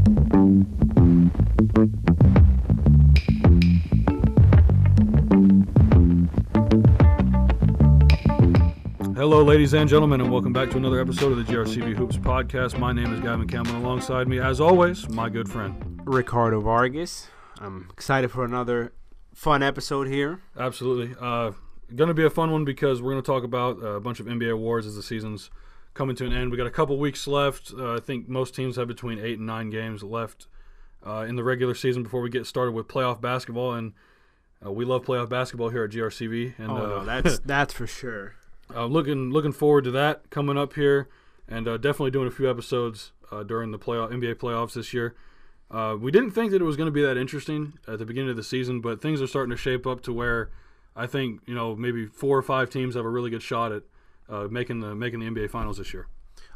Hello, ladies and gentlemen, and welcome back to another episode of the GRCV Hoops podcast. My name is Gavin Campbell. Alongside me, as always, my good friend Ricardo Vargas. I'm excited for another fun episode here. Absolutely. Going to be a fun one because we're going to talk about a bunch of NBA awards as the season's coming to an end. We got a couple weeks left. I think most teams have between 8 and 9 games left in the regular season before we get started with playoff basketball, and we love playoff basketball here at GRCV. And, that's for sure. Looking forward to that coming up here, and definitely doing a few episodes during the NBA playoffs this year. We didn't think that it was going to be that interesting at the beginning of the season, but things are starting to shape up to where I think maybe 4 or 5 teams have a really good shot at making the NBA Finals this year.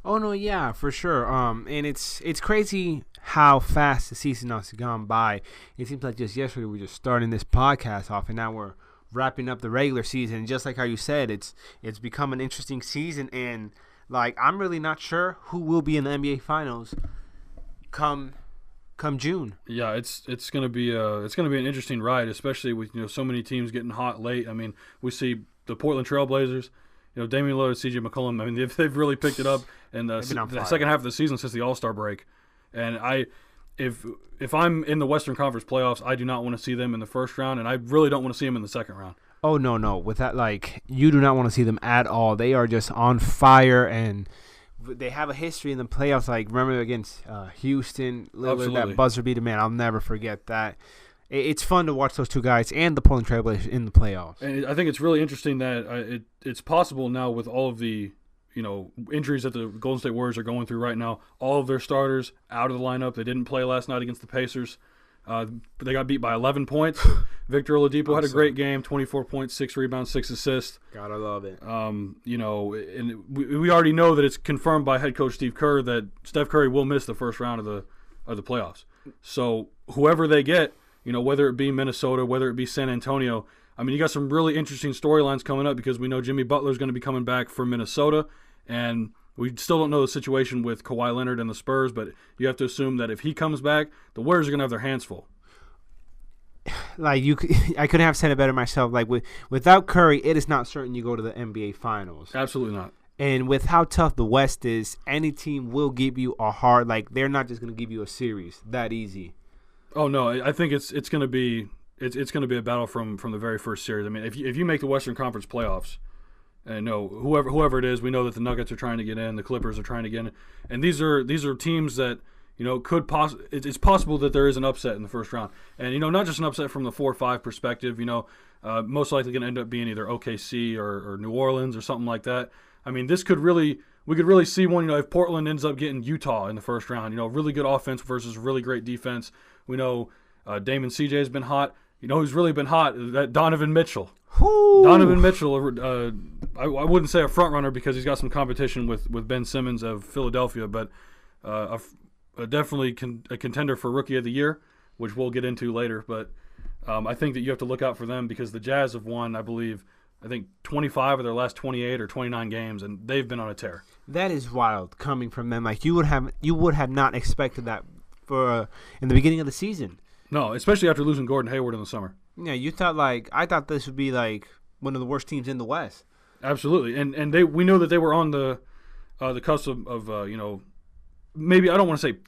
Oh no, yeah, for sure. And it's crazy how fast the season has gone by. It seems like just yesterday we were just starting this podcast off, and now we're wrapping up the regular season. And just like how you said, it's become an interesting season, and like I'm really not sure who will be in the NBA Finals come June. Yeah, it's gonna be an interesting ride, especially with so many teams getting hot late. I mean, we see the Portland Trailblazers, Damian Lillard, CJ McCollum. I mean, they've really picked it up in the second half of the season since the All-Star break. And if I'm in the Western Conference playoffs, I do not want to see them in the first round, and I really don't want to see them in the second round. Oh, no. With that, you do not want to see them at all. They are just on fire, and they have a history in the playoffs. Remember against Houston, Lillard, that buzzer beater, man, I'll never forget that. It's fun to watch those two guys and the Portland Trailblazers in the playoffs. And I think it's really interesting that it's possible now with all of the injuries that the Golden State Warriors are going through right now. All of their starters out of the lineup. They didn't play last night against the Pacers. They got beat by 11 points. Victor Oladipo had a great game, 24 points, 6 rebounds, 6 assists. Gotta love it. And we already know that it's confirmed by head coach Steve Kerr that Steph Curry will miss the first round of the playoffs. So whoever they get, whether it be Minnesota, whether it be San Antonio, I mean, you got some really interesting storylines coming up because we know Jimmy Butler's going to be coming back for Minnesota, and we still don't know the situation with Kawhi Leonard and the Spurs, but you have to assume that if he comes back, the Warriors are going to have their hands full. I couldn't have said it better myself. Without Curry, it is not certain you go to the NBA Finals. Absolutely not. And with how tough the West is, any team will give you a hard. They're not just going to give you a series that easy. Oh no, I think it's going to be a battle from the very first series. I mean, if you make the Western Conference playoffs, and whoever it is, we know that the Nuggets are trying to get in, the Clippers are trying to get in, and these are teams that it's possible that there is an upset in the first round, and not just an upset from the 4 or 5 perspective. Most likely going to end up being either OKC or New Orleans or something like that. I mean, we could really see one. If Portland ends up getting Utah in the first round, really good offense versus really great defense. We know Damon CJ has been hot. Who's really been hot? That Donovan Mitchell. Ooh. Donovan Mitchell, I wouldn't say a front runner because he's got some competition with Ben Simmons of Philadelphia, but definitely a contender for Rookie of the Year, which we'll get into later. But I think that you have to look out for them because the Jazz have won, I think 25 of their last 28 or 29 games, and they've been on a tear. That is wild coming from them. You would have not expected that in the beginning of the season. No, especially after losing Gordon Hayward in the summer. Yeah, you thought I thought this would be one of the worst teams in the West. Absolutely, and we know that they were on the cusp of maybe I don't want to say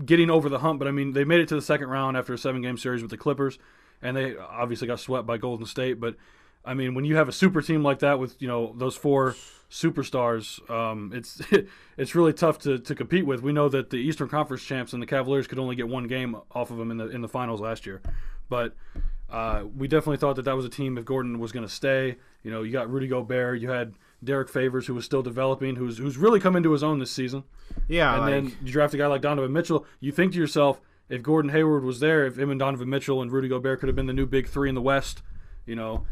getting over the hump, but I mean they made it to the second round after a 7-game series with the Clippers, and they obviously got swept by Golden State. But I mean, when you have a super team like that with those 4 superstars, it's really tough to compete with. We know that the Eastern Conference champs and the Cavaliers could only get 1 game off of them in the finals last year, but we definitely thought that was a team if Gordon was going to stay. You got Rudy Gobert, you had Derek Favors, who was still developing, who's really come into his own this season. Yeah, and then you draft a guy like Donovan Mitchell. You think to yourself, if Gordon Hayward was there, if him and Donovan Mitchell and Rudy Gobert could have been the new big 3 in the West.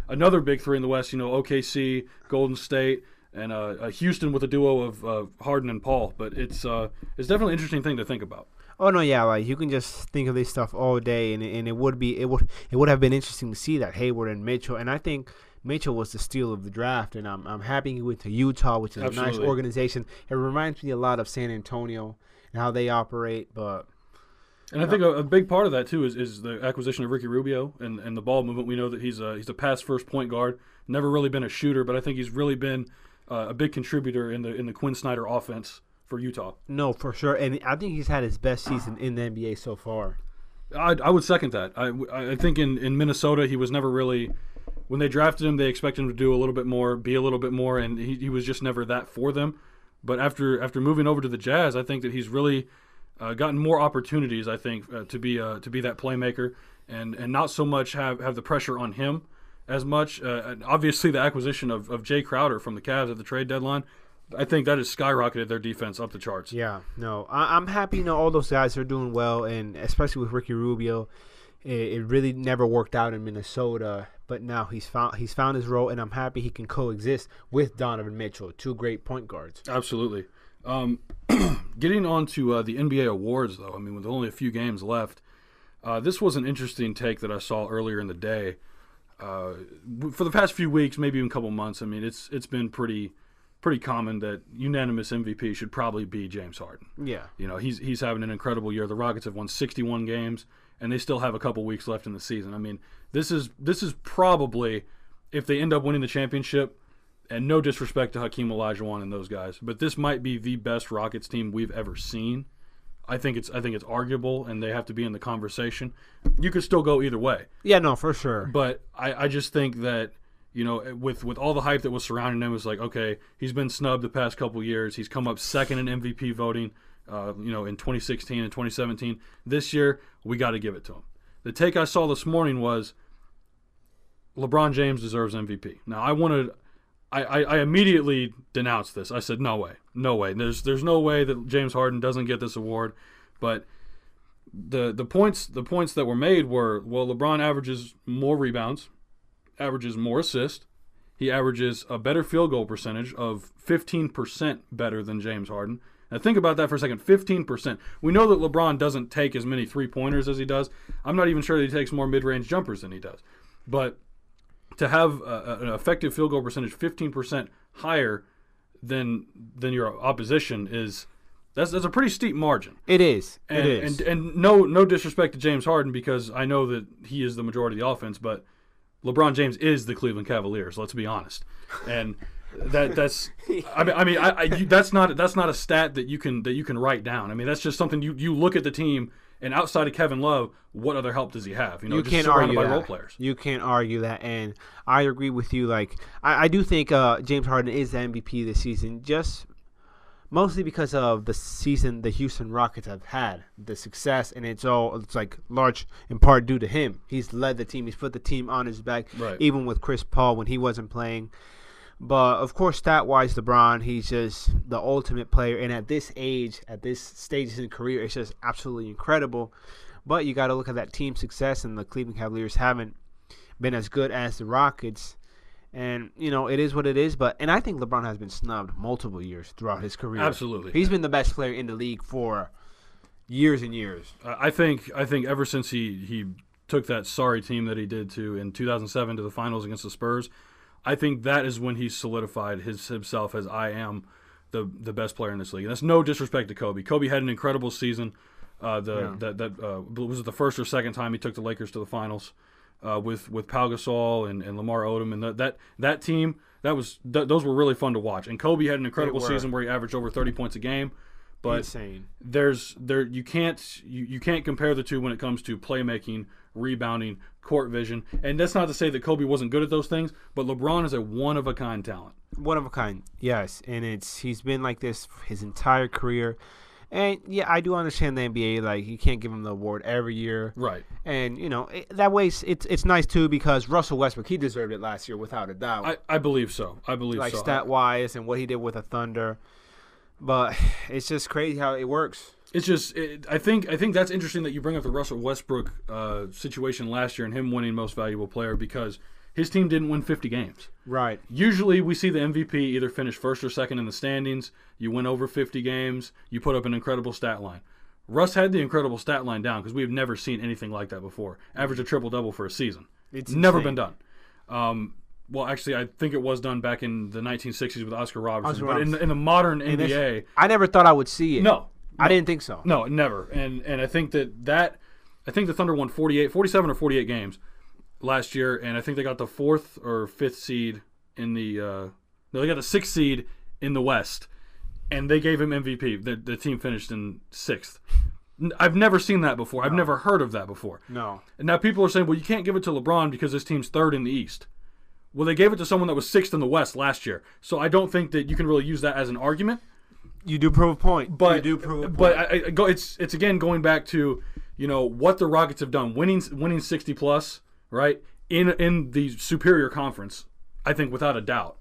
Another big 3 in the West, OKC, Golden State, and Houston with a duo of Harden and Paul. But it's definitely an interesting thing to think about. Oh no, yeah, you can just think of this stuff all day, and it would have been interesting to see that Hayward and Mitchell, and I think Mitchell was the steal of the draft, and I'm happy he went to Utah, which is Absolutely. a nice organization. It reminds me a lot of San Antonio and how they operate, but And I think a big part of that too is the acquisition of Ricky Rubio and the ball movement. We know that he's a pass first point guard. Never really been a shooter, but I think he's really been a big contributor in the Quinn Snyder offense for Utah. No, for sure, and I think he's had his best season in the NBA so far. I would second that. I think in Minnesota he was never really. When they drafted him, they expected him to do a little bit more, be a little bit more, and he was just never that for them. But after moving over to the Jazz, I think that he's really gotten more opportunities. I think to be that playmaker and not so much have the pressure on him as much. And obviously, the acquisition of Jae Crowder from the Cavs at the trade deadline, I think that has skyrocketed their defense up the charts. Yeah, no, I'm happy. All those guys are doing well, and especially with Ricky Rubio, it really never worked out in Minnesota. But now he's found his role, and I'm happy he can coexist with Donovan Mitchell, two great point guards. Absolutely. Getting on to the NBA awards, though, I mean, with only a few games left, this was an interesting take that I saw earlier in the day. For the past few weeks, maybe even a couple months, I mean, it's been pretty common that unanimous MVP should probably be James Harden. Yeah. He's having an incredible year. The Rockets have won 61 games, and they still have a couple weeks left in the season. I mean, this is probably, if they end up winning the championship, and no disrespect to Hakeem Olajuwon and those guys, but this might be the best Rockets team we've ever seen. I think it's arguable, and they have to be in the conversation. You could still go either way. Yeah, no, for sure. But I just think that, with all the hype that was surrounding him, it was like, okay, he's been snubbed the past couple years. He's come up second in MVP voting, in 2016 and 2017. This year, we got to give it to him. The take I saw this morning was LeBron James deserves MVP. Now, I immediately denounced this. I said, no way. There's no way that James Harden doesn't get this award. But the points that were made were, well, LeBron averages more rebounds, averages more assists. He averages a better field goal percentage of 15% better than James Harden. Now think about that for a second, 15%. We know that LeBron doesn't take as many three-pointers as he does. I'm not even sure that he takes more mid-range jumpers than he does. But to have an effective field goal percentage 15% higher than your opposition that's a pretty steep margin. It is. And no disrespect to James Harden, because I know that he is the majority of the offense, but LeBron James is the Cleveland Cavaliers. Let's be honest. And that's that's not a stat that you can write down. I mean, that's just something you look at the team. And outside of Kevin Love, what other help does he have? You just can't surrounded argue by that. role players. You can't argue that, and I agree with you. Like, I do think James Harden is the MVP this season, just mostly because of the season the Houston Rockets have had, the success, and it's like large in part due to him. He's led the team. He's put the team on his back, right, even with Chris Paul when he wasn't playing. But, of course, stat-wise, LeBron, he's just the ultimate player. And at this age, at this stage in his career, it's just absolutely incredible. But you got to look at that team success, and the Cleveland Cavaliers haven't been as good as the Rockets. And, it is what it is. And I think LeBron has been snubbed multiple years throughout his career. Absolutely. He's been the best player in the league for years and years. I think ever since he took that sorry team that he did in 2007 to the finals against the Spurs, I think that is when he solidified himself as I am the best player in this league. And that's no disrespect to Kobe. Kobe had an incredible season. Was it the first or second time he took the Lakers to the finals with Pau Gasol and Lamar Odom, and that team those were really fun to watch. And Kobe had an incredible season where he averaged over 30 points a game. But insane. You can't compare the two when it comes to playmaking, rebounding, court vision. And that's not to say that Kobe wasn't good at those things, but LeBron is a one-of-a-kind talent. One of a kind, yes. And he's been like this his entire career. And, yeah, I do understand the NBA. Like, you can't give him the award every year. Right. And, that way it's nice, too, because Russell Westbrook, he deserved it last year without a doubt. I believe so. Like, stat-wise and what he did with the Thunder. But it's just crazy how it works. It's just I think that's interesting that you bring up the Russell Westbrook situation last year and him winning Most Valuable Player, because his team didn't win 50 games. Right. Usually we see the MVP either finish first or second in the standings. You win over 50 games. You put up an incredible stat line. Russ had the incredible stat line down because we've never seen anything like that before. Average a triple-double for a season. It's never insane. been done. Well, actually, I think it was done back in the 1960s with Oscar Robertson. But in the modern NBA, I never thought I would see it. No, I didn't think so. No, never. And I think I think the Thunder won 47 or 48 games last year, and I think they got the 4th or 5th seed in the no, they got the 6th seed in the West, and they gave him MVP. The team finished in 6th. I've never seen that before. I've never heard of that before. No. And now people are saying, well, you can't give it to LeBron because this team's 3rd in the East. Well, they gave it to someone that was 6th in the West last year. So I don't think that you can really use that as an argument. You do prove a point. But, you do prove a point. But it's again going back to, what the Rockets have done, winning 60 plus, right, in the superior conference, I think without a doubt.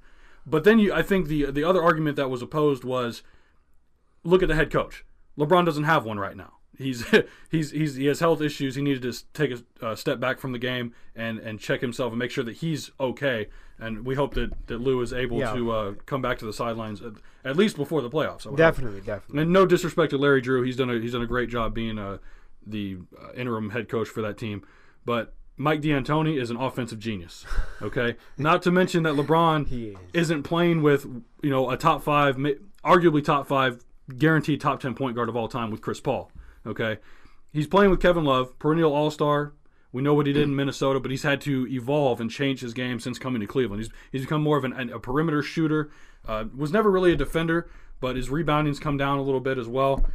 But then I think the other argument that was opposed was, look at the head coach. LeBron doesn't have one right now. He has health issues. He needed to take a step back from the game and check himself and make sure that he's okay. And we hope that Lou is able to come back to the sidelines at least before the playoffs. Definitely. And no disrespect to Larry Drew, he's done a great job being the interim head coach for that team. But Mike D'Antoni is an offensive genius. Okay, not to mention that LeBron isn't playing with a top 5, arguably top 5, guaranteed top 10 point guard of all time with Chris Paul. Okay, he's playing with Kevin Love, perennial All-Star. We know what he did in Minnesota, but he's had to evolve and change his game since coming to Cleveland. He's become more of a perimeter shooter. Was never really a defender, but his rebounding's come down a little bit as well.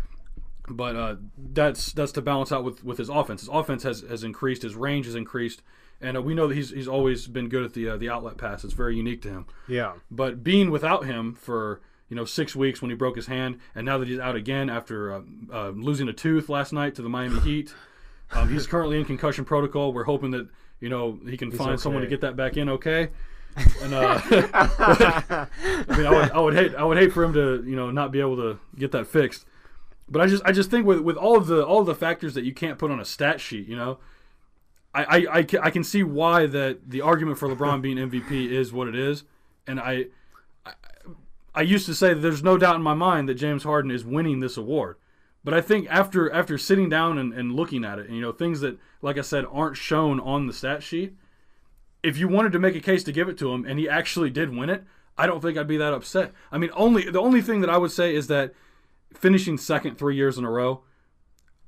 But that's to balance out with his offense. His offense has increased. His range has increased, and we know that he's always been good at the outlet pass. It's very unique to him. Yeah. But being without him for 6 weeks when he broke his hand, and now that he's out again after losing a tooth last night to the Miami Heat, he's currently in concussion protocol. We're hoping that he can find someone to get that back in okay. And I mean, I would hate for him to not be able to get that fixed. But I just think with all of the factors that you can't put on a stat sheet, I can see why that the argument for LeBron being MVP is what it is, and I used to say that there's no doubt in my mind that James Harden is winning this award. But I think after sitting down and looking at it, and, things that, like I said, aren't shown on the stat sheet, if you wanted to make a case to give it to him and he actually did win it, I don't think I'd be that upset. I mean, the only thing that I would say is that finishing 2nd 3 years in a row,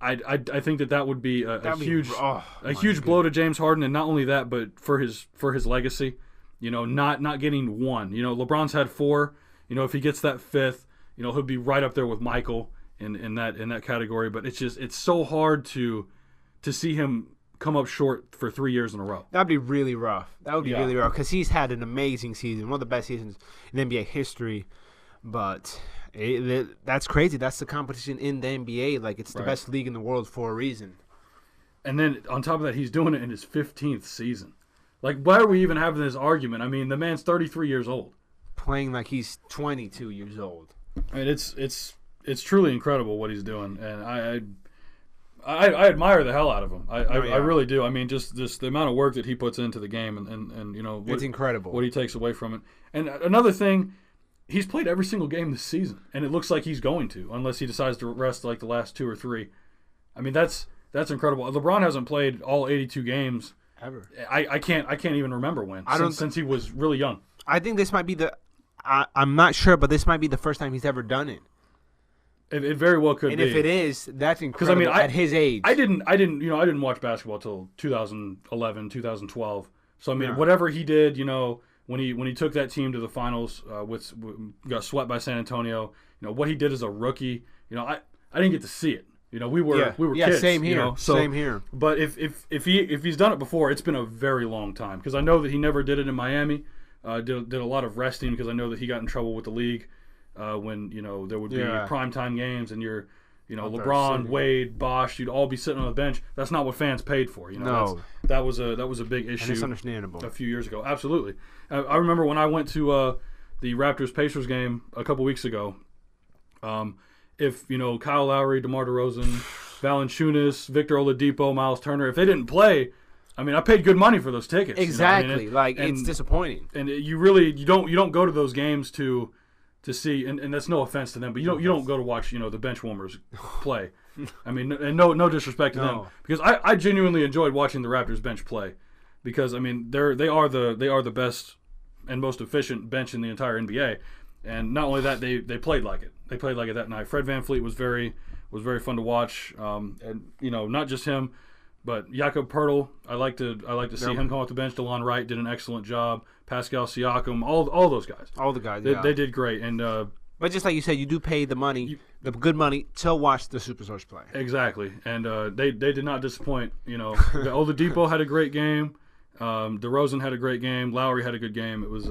I think that would be a huge blow to James Harden, and not only that, but for his legacy, not getting one. LeBron's had 4. If he gets that 5th, he'll be right up there with Michael in that category. But it's so hard to see him come up short for 3 years in a row. That'd be really rough. That would be really rough because he's had an amazing season, one of the best seasons in NBA history. But that's crazy. That's the competition in the NBA. Like, it's the best league in the world for a reason. And then on top of that, he's doing it in his 15th season. Like, why are we even having this argument? I mean, the man's 33 years old. Playing like he's 22 years old. I mean, it's truly incredible what he's doing, and I admire the hell out of him. I really do. I mean, just the amount of work that he puts into the game, and it's incredible what he takes away from it. And another thing, he's played every single game this season, and it looks like he's going to, unless he decides to rest like the last 2 or 3. I mean, that's incredible. LeBron hasn't played all 82 games ever. I can't even remember when since he was really young. I think this might be I'm not sure, but this might be the first time he's ever done it. It very well could be. And if it is, that's incredible. Because at his age, I didn't watch basketball till 2011, 2012. So I mean, whatever he did, when he took that team to the finals, got swept by San Antonio. What he did as a rookie. I didn't get to see it. We were kids. Same here. Same here. But if he's done it before, it's been a very long time. Because I know that he never did it in Miami. Did a lot of resting because I know that he got in trouble with the league when there would be primetime games and you're LeBron, Wade, Bosh, you'd all be sitting on the bench. That's not what fans paid for. No, that was a big issue. And it's understandable. A few years ago, absolutely. I remember when I went to the Raptors-Pacers game a couple weeks ago. If Kyle Lowry, DeMar DeRozan, Valanciunas, Victor Oladipo, Miles Turner, if they didn't play. I mean, I paid good money for those tickets. Exactly. It's disappointing. And you don't go to those games to see, and that's no offense to them, but you don't go to watch the bench warmers play. I mean, and no disrespect to them, because I genuinely enjoyed watching the Raptors bench play, because I mean they are the best and most efficient bench in the entire NBA, and not only that they played like it. They played like it that night. Fred VanVleet was very was very fun to watch. And not just him, but Jakob Poeltl. I like to see him come off the bench. DeLon Wright did an excellent job. Pascal Siakam, all those guys. All the guys. They did great. And but just like you said, you do pay the money, the good money, to watch the superstars play. Exactly, and they did not disappoint. Oladipo had a great game. DeRozan had a great game. Lowry had a good game. It was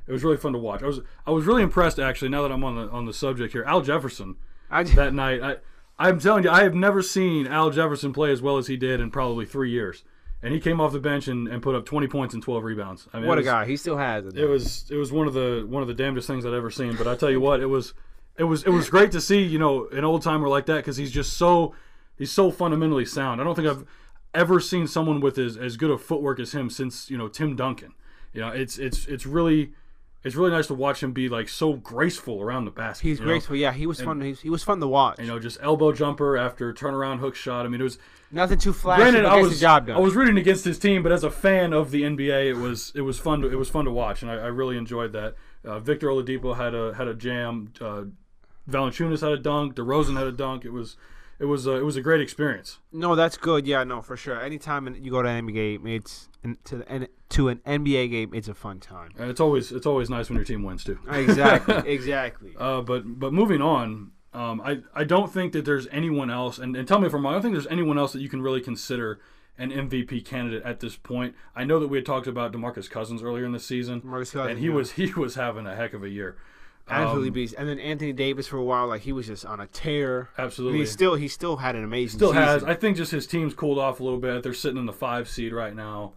really fun to watch. I was really impressed, actually. Now that I'm on the subject here, Al Jefferson that night. I'm telling you, I have never seen Al Jefferson play as well as he did in probably 3 years. And he came off the bench and put up 20 points and 12 rebounds. I mean, what a guy! He still has it. It was one of the damnedest things I'd ever seen. But I tell you what, it was great to see an old timer like that, because he's so fundamentally sound. I don't think I've ever seen someone with as good a footwork as him since Tim Duncan. It's really nice to watch him be like so graceful around the basket. He's graceful. Yeah, he was fun. He was fun to watch. Just elbow jumper after turnaround hook shot. I mean, it was nothing too flashy. Granted, but gets the job done. I was rooting against his team, but as a fan of the NBA, it was fun to watch, and I really enjoyed that. Victor Oladipo had a jam. Valanciunas had a dunk. DeRozan had a dunk. It was a great experience. No, that's good. Yeah, no, for sure. Anytime you go to an NBA game, to an NBA game, it's a fun time. And it's always nice when your team wins too. Exactly. But moving on, I don't think that there's anyone else, and tell me if I'm wrong, I don't think there's anyone else that you can really consider an MVP candidate at this point. I know that we had talked about DeMarcus Cousins earlier in the season, and he was having a heck of a year. Absolutely beast. And then Anthony Davis for a while, like he was just on a tear. Absolutely. He still had an amazing season. Has. I think just his team's cooled off a little bit. They're sitting in the 5 seed right now.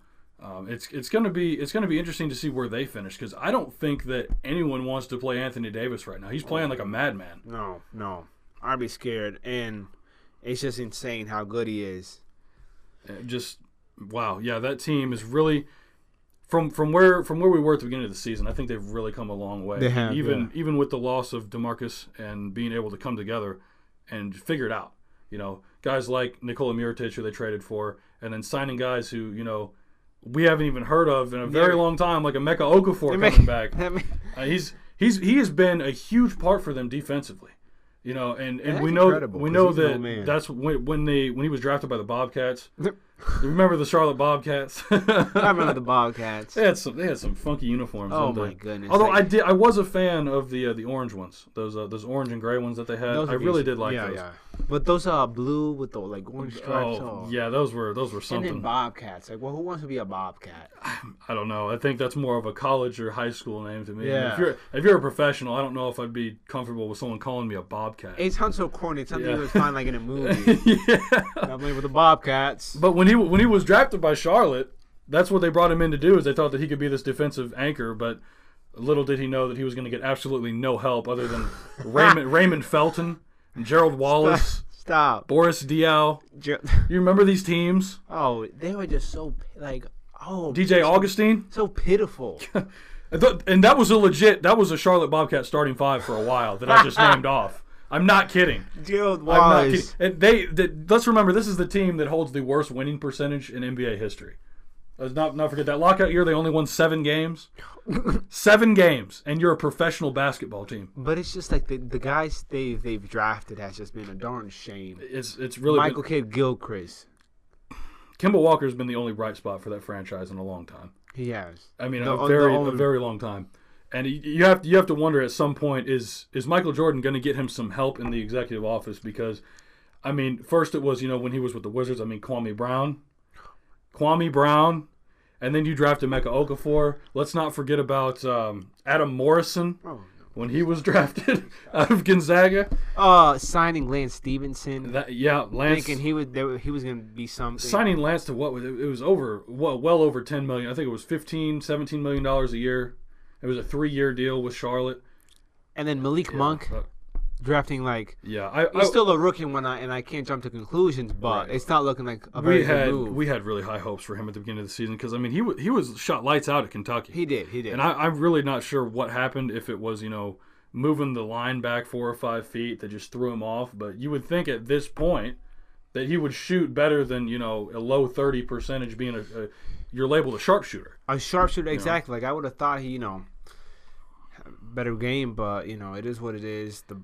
It's gonna be interesting to see where they finish, because I don't think that anyone wants to play Anthony Davis right now. He's playing like a madman. No, I'd be scared, and it's just insane how good he is. Just wow, yeah, that team is really from where we were at the beginning of the season. I think they've really come a long way. They have, even with the loss of DeMarcus and being able to come together and figure it out. Guys like Nikola Mirotic, who they traded for, and then signing guys who we haven't even heard of in a very long time, like Emeka Okafor coming back. He has been a huge part for them defensively. And we know that that's when he was drafted by the Bobcats. Remember the Charlotte Bobcats? I remember the Bobcats. They had some funky uniforms. Oh my goodness! Although I was a fan of the orange ones, those orange and gray ones that they had. I really did like those. Yeah. But those blue with the orange stripes. Yeah, those were something. And then Bobcats. Like, well, who wants to be a Bobcat? I don't know. I think that's more of a college or high school name to me. Yeah. If you're a professional, I don't know if I'd be comfortable with someone calling me a Bobcat. It sounds so corny. It's something you would find like in a movie. I'm playing with the Bobcats. But when he was drafted by Charlotte, that's what they brought him in to do. Is they thought that he could be this defensive anchor, but little did he know that he was going to get absolutely no help other than Raymond Felton and Gerald Wallace. Stop. Boris Diaw. You remember these teams? Oh, they were just so DJ Augustine. So pitiful. And that was a Charlotte Bobcat starting 5 for a while that I just named off. I'm not kidding. Gerald Wallace. And let's remember, this is the team that holds the worst winning percentage in NBA history. Let's not forget that lockout year. They only won 7 games. 7 games, and you're a professional basketball team. But it's just like the guys they've drafted has just been a darn shame. It's really Michael Kidd-Gilchrist. Kemba Walker's been the only bright spot for that franchise in a long time. He has. I mean, a very long time. And you have to wonder at some point, is Michael Jordan going to get him some help in the executive office? Because, I mean, first it was, when he was with the Wizards, Kwame Brown, and then you drafted Emeka Okafor. Let's not forget about Adam Morrison when he was drafted out of Gonzaga. Signing Lance Stevenson. Lance. Thinking he was going to be something. Signing Lance to what? It was well over $10 million. I think it was $17 million a year. It was a 3-year deal with Charlotte. And then Malik Monk drafting he's still a rookie and I can't jump to conclusions, but it's not looking like a very good move. We had really high hopes for him at the beginning of the season, because he was shot lights out at Kentucky. He did. And I'm really not sure what happened, if it was moving the line back 4 or 5 feet that just threw him off. But you would think at this point that he would shoot better than a low 30 percentage being you're labeled a sharpshooter. A sharpshooter, exactly. Like I would have thought he better game, but it is what it is. The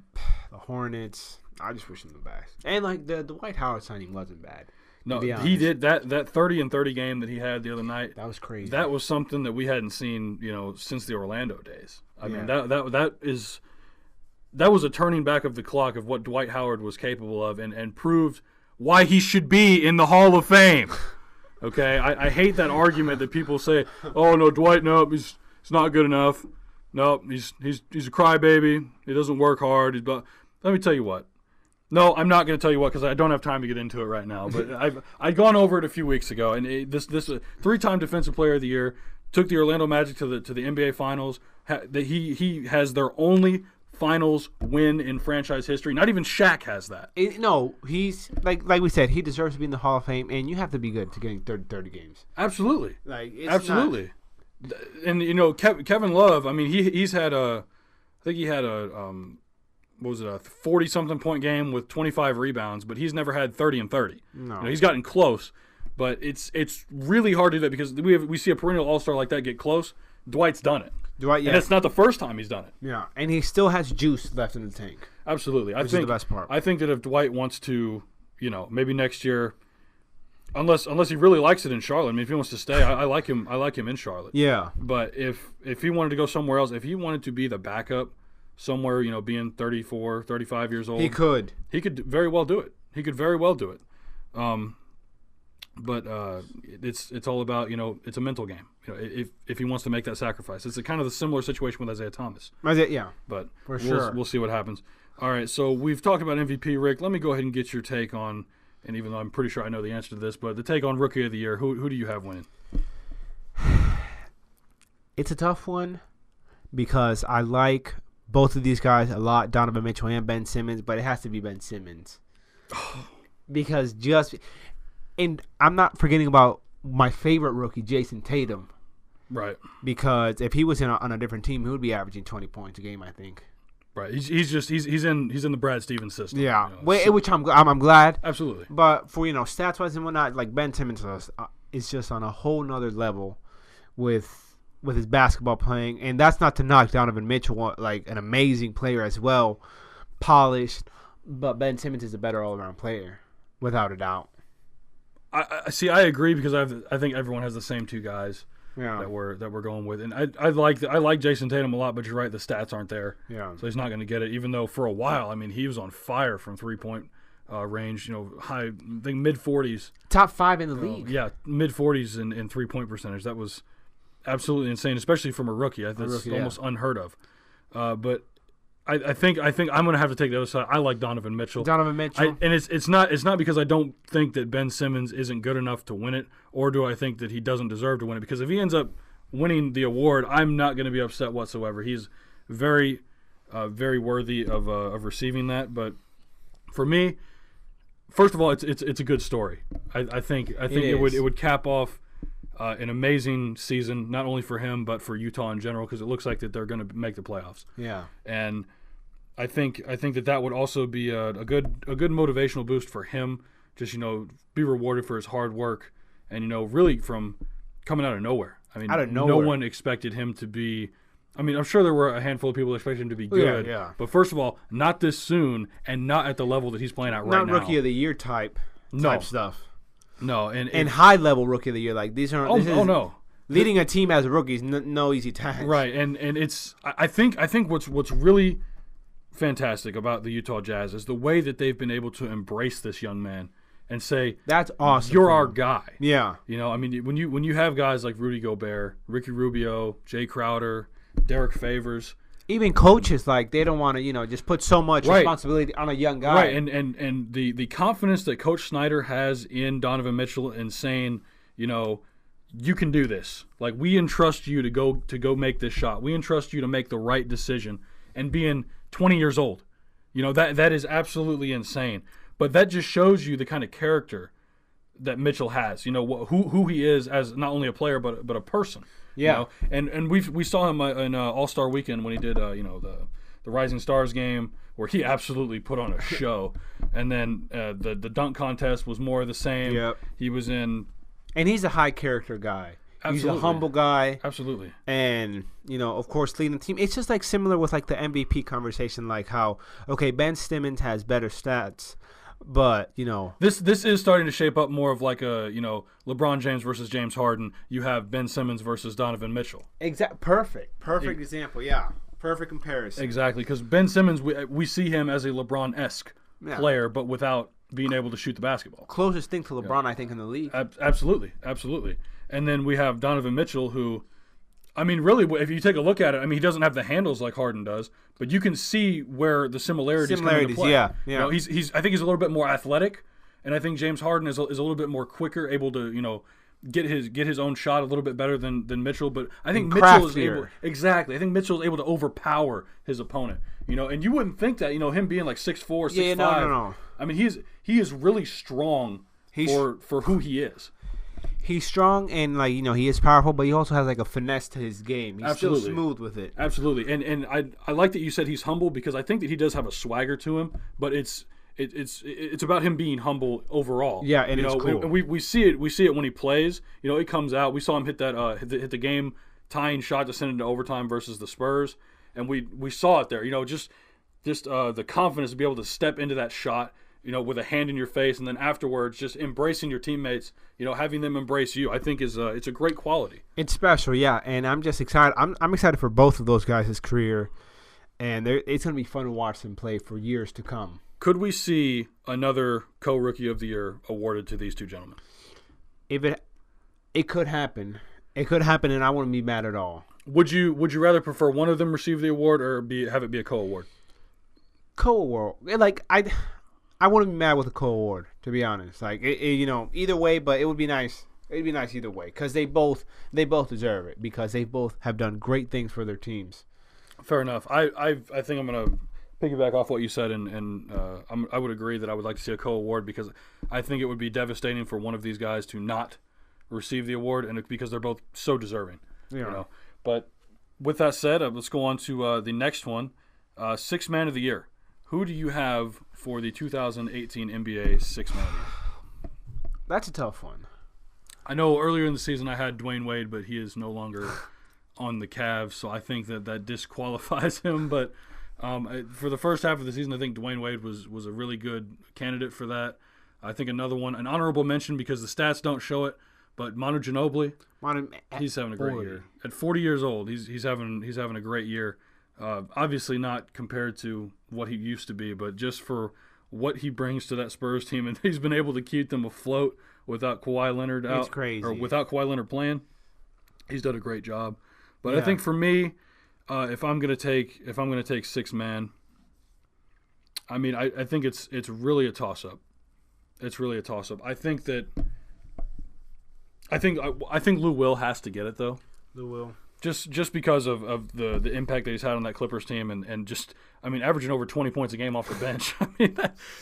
Hornets. I just wish him the best. And like the Dwight Howard signing wasn't bad. No, he did that 30-30 game that he had the other night. That was crazy. That was something that we hadn't seen, since the Orlando days. I mean, that was a turning back of the clock of what Dwight Howard was capable of, and proved why he should be in the Hall of Fame. Okay, I hate that argument that people say, "Oh no, Dwight, no, he's not good enough. No, he's a crybaby. He doesn't work hard." But let me tell you what. No, I'm not going to tell you what because I don't have time to get into it right now. But I'd gone over it a few weeks ago, and this 3-time Defensive Player of the Year took the Orlando Magic to the NBA Finals. He has their only Finals win in franchise history. Not even Shaq has that. He's like we said, he deserves to be in the Hall of Fame, and you have to be good to getting 30 games. Absolutely, Absolutely. And Kevin Love. I mean, he's had I think he had a 40-something point game with 25 rebounds, but he's never had 30 and 30. No, he's gotten close, but it's really hard to do that because we see a perennial All-Star like that get close. Dwight's done it. Dwight, yeah. And it's not the first time he's done it. Yeah, and he still has juice left in the tank. Absolutely. Which is the best part. I think that if Dwight wants to, maybe next year, unless he really likes it in Charlotte. I mean, if he wants to stay, I like him. I like him in Charlotte. Yeah. But if he wanted to go somewhere else, if he wanted to be the backup somewhere, being 34, 35 years old. He could very well do it. He could very well do it. But it's all about, it's a mental game. If he wants to make that sacrifice. It's kind of the similar situation with Isaiah Thomas. Yeah. But for sure. We'll see what happens. All right, so we've talked about MVP, Rick. Let me go ahead and get your take on, and even though I'm pretty sure I know the answer to this, but the take on Rookie of the Year. Who do you have winning? It's a tough one because I like both of these guys a lot, Donovan Mitchell and Ben Simmons, but it has to be Ben Simmons. Because and I'm not forgetting about my favorite rookie, Jason Tatum. Right. Because if he was on a different team, he would be averaging 20 points a game, I think. Right. He's in the Brad Stevens system. Yeah. Which I'm glad. Absolutely. But for stats wise and whatnot, like Ben Simmons is just on a whole nother level with his basketball playing, and that's not to knock Donovan Mitchell, like an amazing player as well, polished. But Ben Simmons is a better all around player, without a doubt. I see. I agree because I think everyone has the same two guys that we're going with, and I like Jason Tatum a lot, but you're right, the stats aren't there. Yeah. So he's not going to get it, even though for a while, I mean, he was on fire from 3-point range. High, I think mid-40s. Top 5 in the league. Yeah, mid-40s in 3-point percentage. That was absolutely insane, especially from a rookie. That's almost unheard of. But I think I'm going to have to take the other side. I like Donovan Mitchell. And it's not because I don't think that Ben Simmons isn't good enough to win it, or do I think that he doesn't deserve to win it. Because if he ends up winning the award, I'm not going to be upset whatsoever. He's very, very worthy of receiving that. But for me, first of all, it's a good story. I think it would cap off an amazing season, not only for him but for Utah in general, because it looks like that they're going to make the playoffs. Yeah, and I think that would also be a good motivational boost for him. Just be rewarded for his hard work, and really from coming out of nowhere. I mean, no one expected him to be. I mean, I'm sure there were a handful of people expecting him to be good. Yeah. But first of all, not this soon, and not at the level that he's playing at right now. Not Rookie of the Year type stuff. No, and high level Rookie of the Year, like these aren't. No. Leading a team as a rookie is no easy task. Right, and it's I think what's really fantastic about the Utah Jazz is the way that they've been able to embrace this young man and say, "That's awesome. You're our guy." Yeah. I mean, when you have guys like Rudy Gobert, Ricky Rubio, Jae Crowder, Derek Favors, even coaches, like they don't want to just put so much responsibility on a young guy. Right, and the confidence that Coach Snyder has in Donovan Mitchell and saying, you can do this. Like, we entrust you to go make this shot. We entrust you to make the right decision. And being 20 years old, that is absolutely insane. But that just shows you the kind of character that Mitchell has. Who he is as not only a player but a person. Yeah. And we saw him in All-Star Weekend when he did the Rising Stars game, where he absolutely put on a show. And then the dunk contest was more of the same. Yep. He was in. And he's a high character guy. He's a humble guy. Absolutely. And, of course, leading the team. It's just like similar with like the MVP conversation, like how, okay, Ben Simmons has better stats, but, This is starting to shape up more of like a, LeBron James versus James Harden. You have Ben Simmons versus Donovan Mitchell. Perfect example, yeah. Perfect comparison. Exactly, because Ben Simmons, we see him as a LeBron-esque player, but without being able to shoot the basketball. Closest thing to LeBron, I think, in the league. Absolutely. And then we have Donovan Mitchell, who, really, if you take a look at it, he doesn't have the handles like Harden does, but you can see where the similarities come into play. Yeah. I think he's a little bit more athletic, and I think James Harden is a little bit more quicker, able to, get his own shot a little bit better than Mitchell. But I think Mitchell is able. Exactly. I think Mitchell is able to overpower his opponent. And you wouldn't think that, him being like 6'4", 6'5". Yeah, no. He is really strong for who he is. He's strong and he is powerful, but he also has like a finesse to his game. He's Absolutely. Still smooth with it. Absolutely. And I like that you said he's humble, because I think that he does have a swagger to him, but it's about him being humble overall. Yeah, and it's cool. And we see it when he plays. It comes out. We saw him hit that hit the game tying shot to send it into overtime versus the Spurs, and we saw it there. Just the confidence to be able to step into that shot, with a hand in your face, and then afterwards just embracing your teammates, having them embrace you, I think it's a great quality. It's special, yeah, and I'm just excited. I'm excited for both of those guys' career, and it's going to be fun to watch them play for years to come. Could we see another co-rookie of the year awarded to these two gentlemen? If it could happen. It could happen, and I wouldn't be mad at all. Would you rather prefer one of them receive the award or have it be a co-award? Co-award, I wouldn't be mad with a co-award, to be honest. Like either way, but it would be nice. It'd be nice either way, because they both deserve it, because they both have done great things for their teams. Fair enough. I think I'm gonna piggyback off what you said, and I would agree that I would like to see a co-award, because I think it would be devastating for one of these guys to not receive the award, and because they're both so deserving. Yeah. But with that said, let's go on to the next one, Sixth Man of the Year. Who do you have for the 2018 NBA Sixth Man of the Year? That's a tough one. I know earlier in the season I had Dwayne Wade, but he is no longer on the Cavs, so I think that disqualifies him. But for the first half of the season, I think Dwayne Wade was a really good candidate for that. I think another one, an honorable mention, because the stats don't show it, but Manu Ginobili, he's having a great year. At 40 years old, he's having a great year. Obviously not compared to what he used to be, but just for what he brings to that Spurs team, and he's been able to keep them afloat without Kawhi Leonard out. It's crazy. Or without Kawhi Leonard playing. He's done a great job. But yeah. I think for me, if I'm gonna take six man, I think it's really a toss up. It's really a toss up. I think Lou Will has to get it though. Lou Will. Just because of the impact that he's had on that Clippers team, and just averaging over 20 points a game off the bench.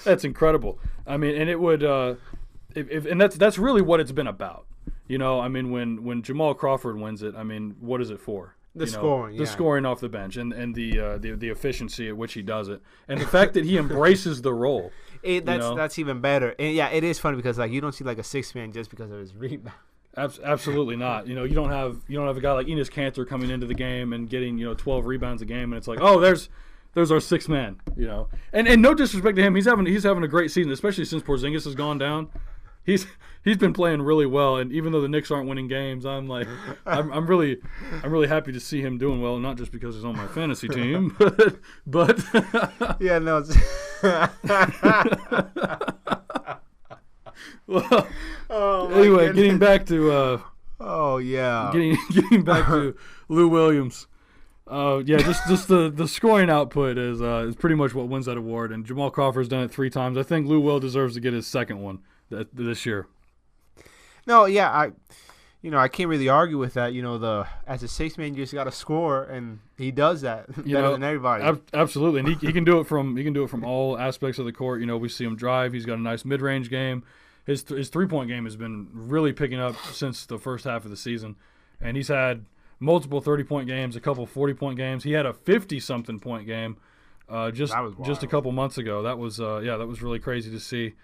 That's incredible. And it would and that's really what it's been about. When Jamal Crawford wins it, what is it for? Scoring, the scoring off the bench, and the efficiency at which he does it, and the fact that he embraces the role. That's even better. And yeah, it is funny because you don't see a six man just because of his rebound. Absolutely not. You don't have a guy like Enes Kanter coming into the game and getting 12 rebounds a game, and it's like, oh, there's our sixth man. And no disrespect to him, he's having a great season, especially since Porzingis has gone down. He's been playing really well, and even though the Knicks aren't winning games, I'm really happy to see him doing well, not just because he's on my fantasy team, but yeah, no. Well, anyway, getting back to getting back to Lou Williams. Just the scoring output is pretty much what wins that award, and Jamal Crawford's done it 3 times. I think Lou Will deserves to get his second one this year. No, yeah, I can't really argue with that. As a six man, you just got to score, and he does that better than everybody. Absolutely, and he can do it from all aspects of the court. We see him drive. He's got a nice mid range game. His 3-point game has been really picking up since the first half of the season, and he's had multiple 30-point games, a couple 40-point games. He had a 50-something point game just a couple months ago. That was really crazy to see.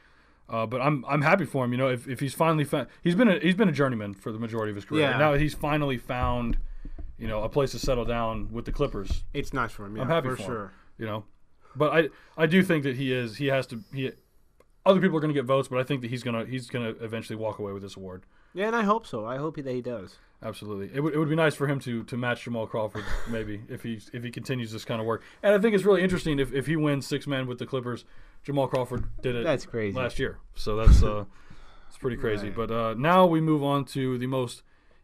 But I'm happy for him. You know, if he's finally found, he's been a journeyman for the majority of his career. Yeah. And now he's finally found, you know, a place to settle down with the Clippers. It's nice for him. Yeah, I'm happy for for sure. him. You know, but I do think that he has to. Other people are going to get votes, but I think that he's gonna eventually walk away with this award. Yeah, and I hope so. I hope that he does. Absolutely, it would be nice for him to match Jamal Crawford maybe if he continues this kind of work. And I think it's really interesting if he wins 6 men with the Clippers. Jamal Crawford did it. That's crazy. Last year, so that's it's pretty crazy. Right. But now we move on to the most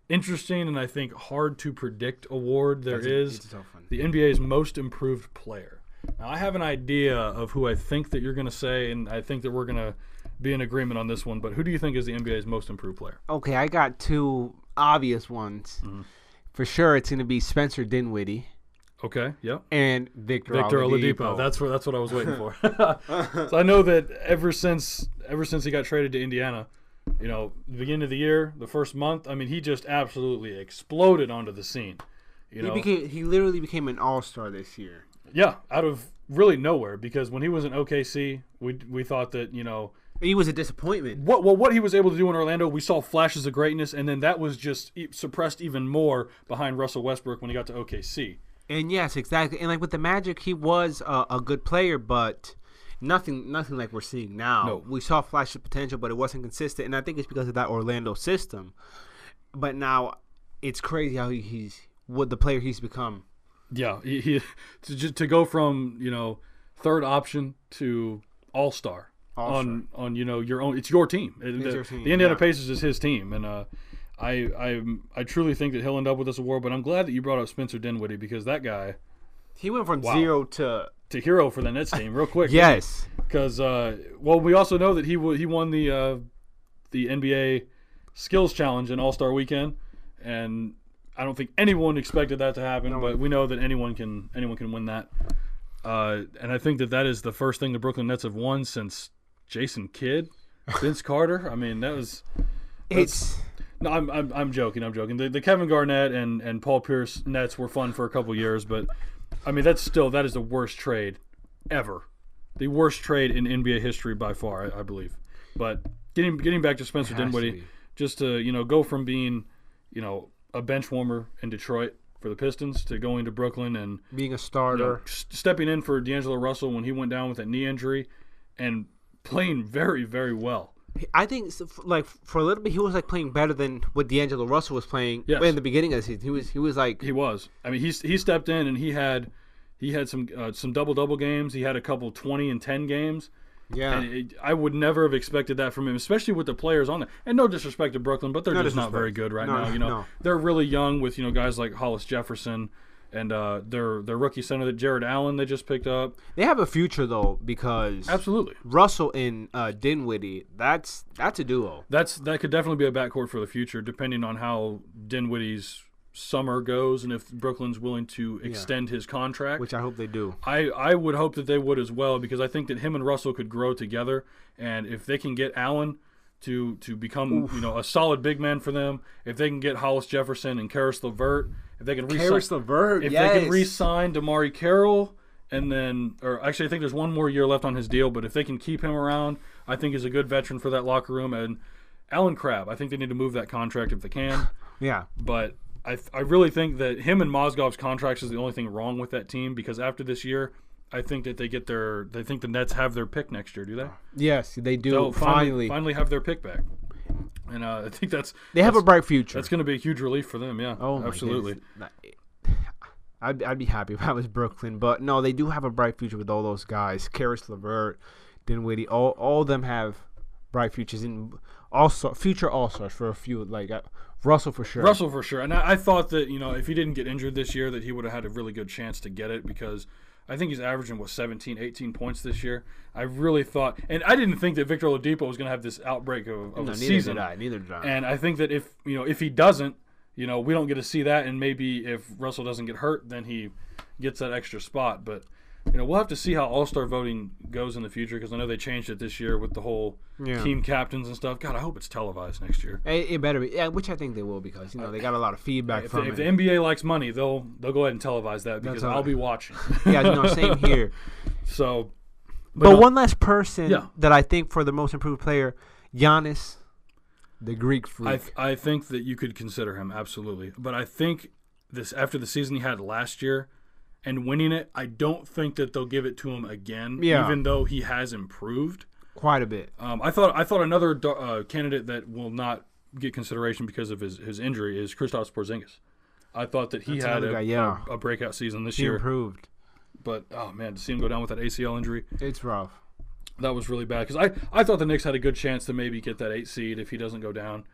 interesting and I think hard to predict award It's a tough one. the NBA's Most Improved Player. Now I have an idea of who I think that you're going to say, and I think that we're going to be in agreement on this one. But who do you think is the NBA's Most Improved Player? Okay, I got 2 obvious ones. Mm-hmm. For sure, it's going to be Spencer Dinwiddie Okay, yep. and Victor Oladipo. That's what I was waiting for. So I know that ever since he got traded to Indiana, you know, the beginning of the year, the first month, I mean, he just absolutely exploded onto the scene. You know, he literally became an all-star this year. yeah, out of really nowhere. Because when he was in OKC, we thought that, you know, He was a disappointment. what he was able to do in Orlando, we saw flashes of greatness, and then that was just suppressed even more behind Russell Westbrook when he got to OKC. And yes, exactly. And like with the Magic, he was a good player, but nothing like we're seeing now. No. We saw flash of potential, but it wasn't consistent. And I think it's because of that Orlando system. But now it's crazy how he's what the player he's become. Yeah, he to go from, you know, third option to all-star. On you know, your own, it's your team. Your team, the Indiana yeah. Pacers is his team, and I truly think that he'll end up with this award. But I'm glad that you brought up Spencer Dinwiddie, because that guy He went from Wow. 0 to hero for the Nets team real quick. yes. Because we also know that he won the NBA Skills Challenge in All-Star Weekend, and I don't think anyone expected that to happen. No. But we know that anyone can win that. And I think that is the first thing the Brooklyn Nets have won since Jason Kidd, Vince Carter. I mean, no, I'm joking. The Kevin Garnett and Paul Pierce Nets were fun for a couple years, but I mean that is the worst trade ever, the worst trade in NBA history by far, I believe. But getting back to Spencer Dinwiddie, just to, you know, go from being, you know, a bench warmer in Detroit for the Pistons to going to Brooklyn and being a starter, you know, stepping in for D'Angelo Russell when he went down with that knee injury and playing very, very well. I think like for a little bit he was like playing better than what D'Angelo Russell was playing in the beginning of the season. He was like he was. I mean, he stepped in and he had some double games. He had a couple 20 and 10 games. Yeah, and I would never have expected that from him, especially with the players on there. And no disrespect to Brooklyn, but they're just not very good right now. You know, they're really young with, you know, guys like Hollis Jefferson and their rookie center that Jared Allen they just picked up. They have a future though, because absolutely Russell and Dinwiddie, that's a duo. That could definitely be a backcourt for the future, depending on how Dinwiddie's summer goes and if Brooklyn's willing to extend his contract, which I hope they do. I would hope that they would as well, because I think that him and Russell could grow together, and if they can get Allen to become you know, a solid big man for them, if they can get Hollis Jefferson and Karis LeVert, if they can they can re-sign Damari Carroll, and then, or actually I think there's one more year left on his deal, but if they can keep him around, I think he's a good veteran for that locker room. And Alan Crabb, I think they need to move that contract if they can. Yeah, but I really think that him and Mozgov's contracts is the only thing wrong with that team, because after this year, I think that they think the Nets have their pick next year. Do they? Yes, they do. They'll finally have their pick back, and I think they have a bright future. That's going to be a huge relief for them. Yeah, oh, absolutely. I'd be happy if I was Brooklyn, but no, they do have a bright future with all those guys. Karis LeVert, Dinwiddie, all of them have bright futures, and also future all-stars for a few, like Russell for sure. And I thought that, you know, if he didn't get injured this year, that he would have had a really good chance to get it, because I think he's averaging 17, 18 points this year. I really thought, and I didn't think that Victor Oladipo was going to have this outbreak of a season. Neither did I. And I think that if he doesn't, you know, we don't get to see that, and maybe if Russell doesn't get hurt, then he gets that extra spot. But, you know, we'll have to see how All-Star voting goes in the future, because I know they changed it this year with the whole team captains and stuff. God, I hope it's televised next year. It better be, which I think they will, because, you know, they got a lot of feedback from it. If the NBA likes money, they'll go ahead and televise that, because I'll be watching. Yeah, same here. So, But one last person Yeah. that I think for the most improved player, Giannis, the Greek freak. I think that you could consider him, absolutely. But I think after the season he had last year and winning it, I don't think that they'll give it to him again, even though he has improved quite a bit. I thought another candidate that will not get consideration because of his injury is Kristaps Porzingis. I thought that he had a breakout season this year. He improved. But, oh, man, to see him go down with that ACL injury. It's rough. That was really bad because I thought the Knicks had a good chance to maybe get that 8 seed if he doesn't go down.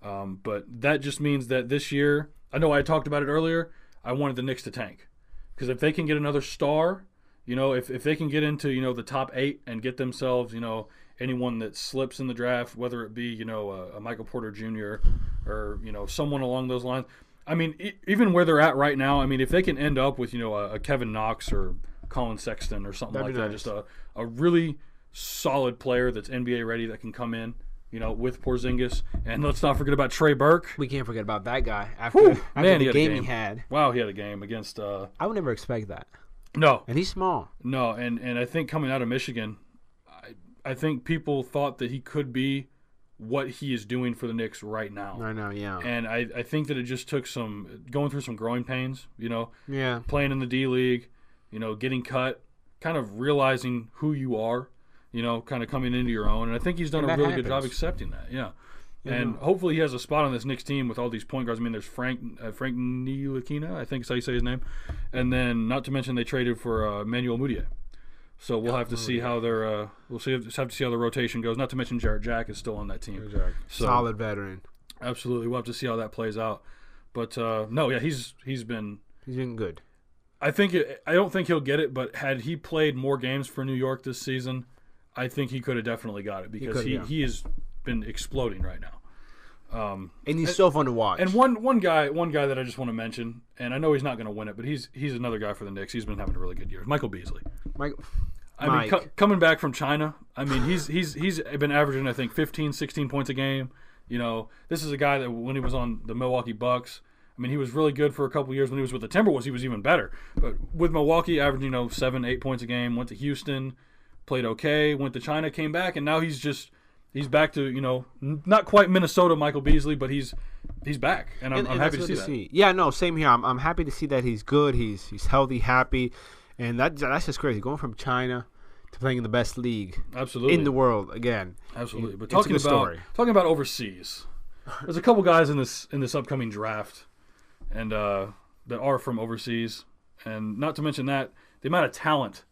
But that just means that this year, I know I talked about it earlier, I wanted the Knicks to tank. Because if they can get another star, if they can get into, the top 8 and get themselves, anyone that slips in the draft, whether it be, a Michael Porter Jr. or, someone along those lines. I mean, even where they're at right now, I mean, if they can end up with, a Kevin Knox or Colin Sexton or something like that, just a really solid player that's NBA ready that can come in, with Porzingis. And let's not forget about Trey Burke. We can't forget about that guy. After the game he had. Wow, he had a game against I would never expect that. No. And he's small. No, and I think coming out of Michigan, I think people thought that he could be what he is doing for the Knicks right now. Right now, yeah. And I think that it just took going through some growing pains, Yeah. Playing in the D League, getting cut, kind of realizing who you are, kind of coming into your own. And I think he's done a really good job accepting that, yeah. And hopefully he has a spot on this Knicks team with all these point guards. I mean, there's Frank Ntilikina, I think is how you say his name. And then, not to mention, they traded for Manuel Mudiay. So we'll have to see how their have to see how the rotation goes. Not to mention Jarrett Jack is still on that team. Exactly. So, solid veteran. Absolutely, we'll have to see how that plays out. But he's been good. I don't think he'll get it, but had he played more games for New York this season, I think he could have definitely got it because he has been exploding right now. And he's so fun to watch. And one guy that I just want to mention, and I know he's not going to win it, but he's another guy for the Knicks. He's been having a really good year. Michael Beasley. Coming back from China, I mean, he's been averaging, I think, 15, 16 points a game. This is a guy that when he was on the Milwaukee Bucks, I mean, he was really good for a couple of years. When he was with the Timberwolves, he was even better. But with Milwaukee, averaging 7, 8 points a game. Went to Houston, played okay. Went to China, came back, and now he's back to not quite Minnesota Michael Beasley, but he's back, and I'm happy to see that. Yeah, no, same here. I'm happy to see that he's good. He's healthy, happy, and that's just crazy. Going from China to playing in the best league, absolutely, in the world again. Absolutely. But talking about overseas, there's a couple guys in this upcoming draft, and that are from overseas, and not to mention that the amount of talent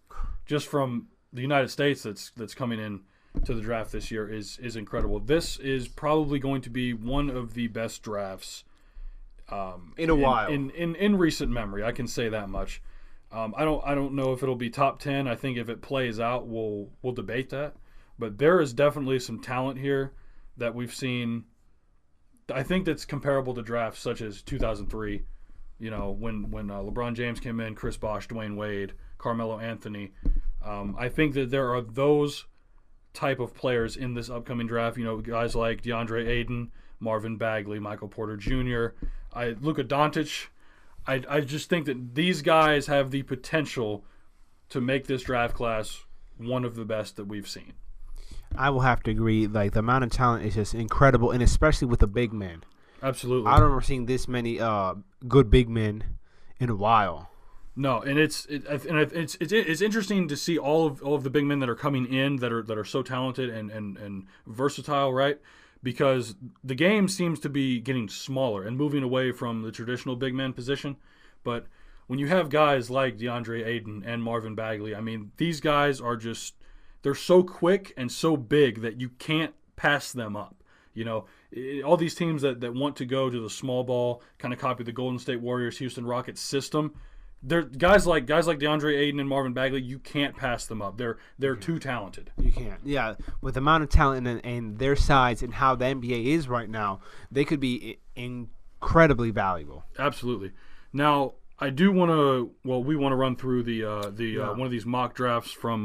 just from the United States that's coming in to the draft this year is incredible. This is probably going to be one of the best drafts in a while in recent memory. I can say that much. I don't know if it'll be top 10. I think if it plays out, we'll debate that. But there is definitely some talent here that we've seen. I think that's comparable to drafts such as 2003. When LeBron James came in, Chris Bosh, Dwayne Wade, Carmelo Anthony. I think that there are those type of players in this upcoming draft. Guys like DeAndre Ayton, Marvin Bagley, Michael Porter Jr., Luka Doncic. I just think that these guys have the potential to make this draft class one of the best that we've seen. I will have to agree. Like, the amount of talent is just incredible, and especially with the big men. Absolutely. I don't remember seeing this many good big men in a while. No, and it's interesting to see all of the big men that are coming in that are so talented and versatile, right? Because the game seems to be getting smaller and moving away from the traditional big man position. But when you have guys like DeAndre Ayton and Marvin Bagley, I mean, these guys are they're so quick and so big that you can't pass them up. All these teams that want to go to the small ball, kind of copy the Golden State Warriors, Houston Rockets system. They're guys like DeAndre Ayton and Marvin Bagley. You can't pass them up. They're too talented. You can't. Yeah, with the amount of talent and their size and how the NBA is right now, they could be incredibly valuable. Absolutely. Now, I do want to. Well, we want to run through the one of these mock drafts from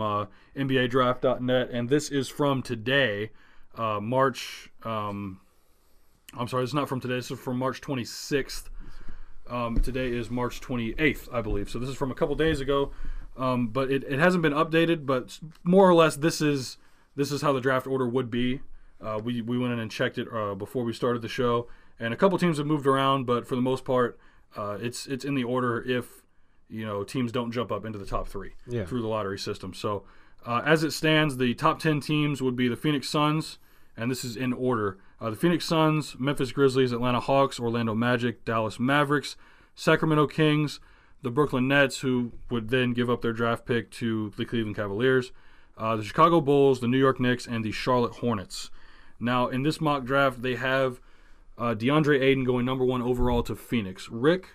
NBADraft.net, and this is from today, March. I'm sorry, it's not from today. This is from March 26th. Today is March 28th, I believe. So this is from a couple days ago But it hasn't been updated. But more or less, this is how the draft order would be. We went in and checked it before we started the show, and a couple teams have moved around, but for the most part, it's in the order if teams don't jump up into the top 3 through the lottery system. So as it stands, the top 10 teams would be the Phoenix Suns, and this is in order: the Phoenix Suns, Memphis Grizzlies, Atlanta Hawks, Orlando Magic, Dallas Mavericks, Sacramento Kings, the Brooklyn Nets, who would then give up their draft pick to the Cleveland Cavaliers, the Chicago Bulls, the New York Knicks, and the Charlotte Hornets. Now, in this mock draft, they have DeAndre Ayton going number 1 overall to Phoenix. Rick,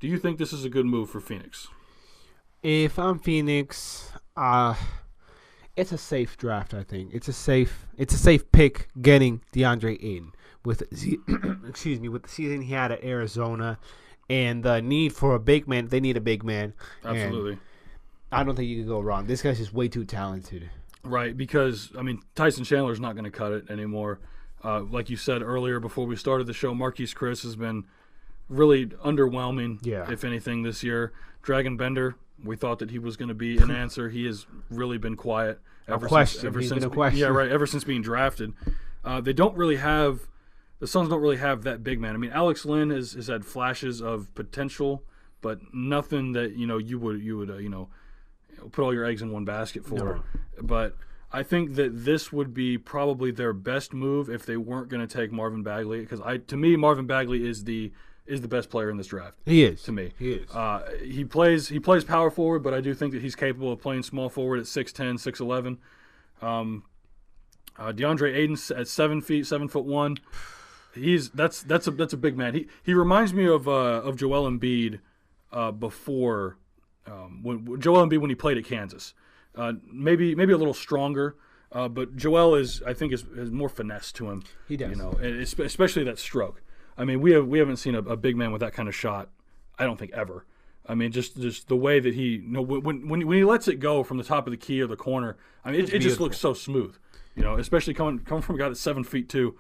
do you think this is a good move for Phoenix? If I'm Phoenix, it's a safe draft. I think it's a safe pick getting DeAndre Ayton with with the season he had at Arizona and the need for a big man. They need a big man. Absolutely. And I don't think you can go wrong. This guy's just way too talented. Right, because Tyson Chandler's not going to cut it anymore. Like you said earlier before we started the show, Marquise Chris has been really underwhelming, if anything, this year. Dragon Bender, we thought that he was going to be an answer. He has really been quiet ever since being drafted. The Suns don't really have that big man. Alex Lynn has had flashes of potential, but nothing that you would put all your eggs in one basket for. No. But I think that this would be probably their best move if they weren't going to take Marvin Bagley, because to me Marvin Bagley is the best player in this draft. He is. To me. He is. He plays power forward, but I do think that he's capable of playing small forward at 6'10", 6'11". DeAndre Ayton at 7 feet, 7'1". That's a big man. He reminds me of Joel Embiid before when Joel Embiid when he played at Kansas. Maybe a little stronger, but Joel has more finesse to him. He does. And especially that stroke. We haven't seen a big man with that kind of shot, I don't think, ever. Just the way that he when he lets it go from the top of the key or the corner, it just looks so smooth. Especially coming from a guy that's 7 feet 2.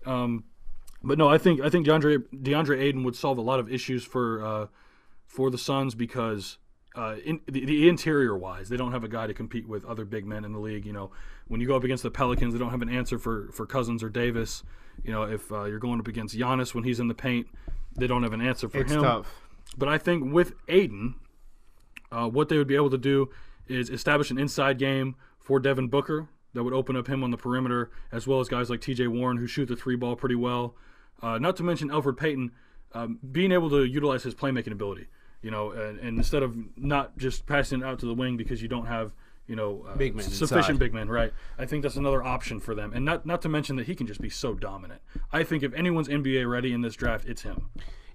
But no, I think DeAndre Ayton would solve a lot of issues for the Suns because in the interior wise, they don't have a guy to compete with other big men in the league. When you go up against the Pelicans, they don't have an answer for Cousins or Davis. If you're going up against Giannis when he's in the paint, they don't have an answer for him. It's tough. But I think with Ayton, what they would be able to do is establish an inside game for Devin Booker that would open up him on the perimeter, as well as guys like T.J. Warren who shoot the 3 ball pretty well. Not to mention Elfrid Payton being able to utilize his playmaking ability. And instead of not just passing it out to the wing because you don't have big men sufficient inside. big men, right? I think that's another option for them, and not to mention that he can just be so dominant. I think if anyone's NBA ready in this draft, it's him.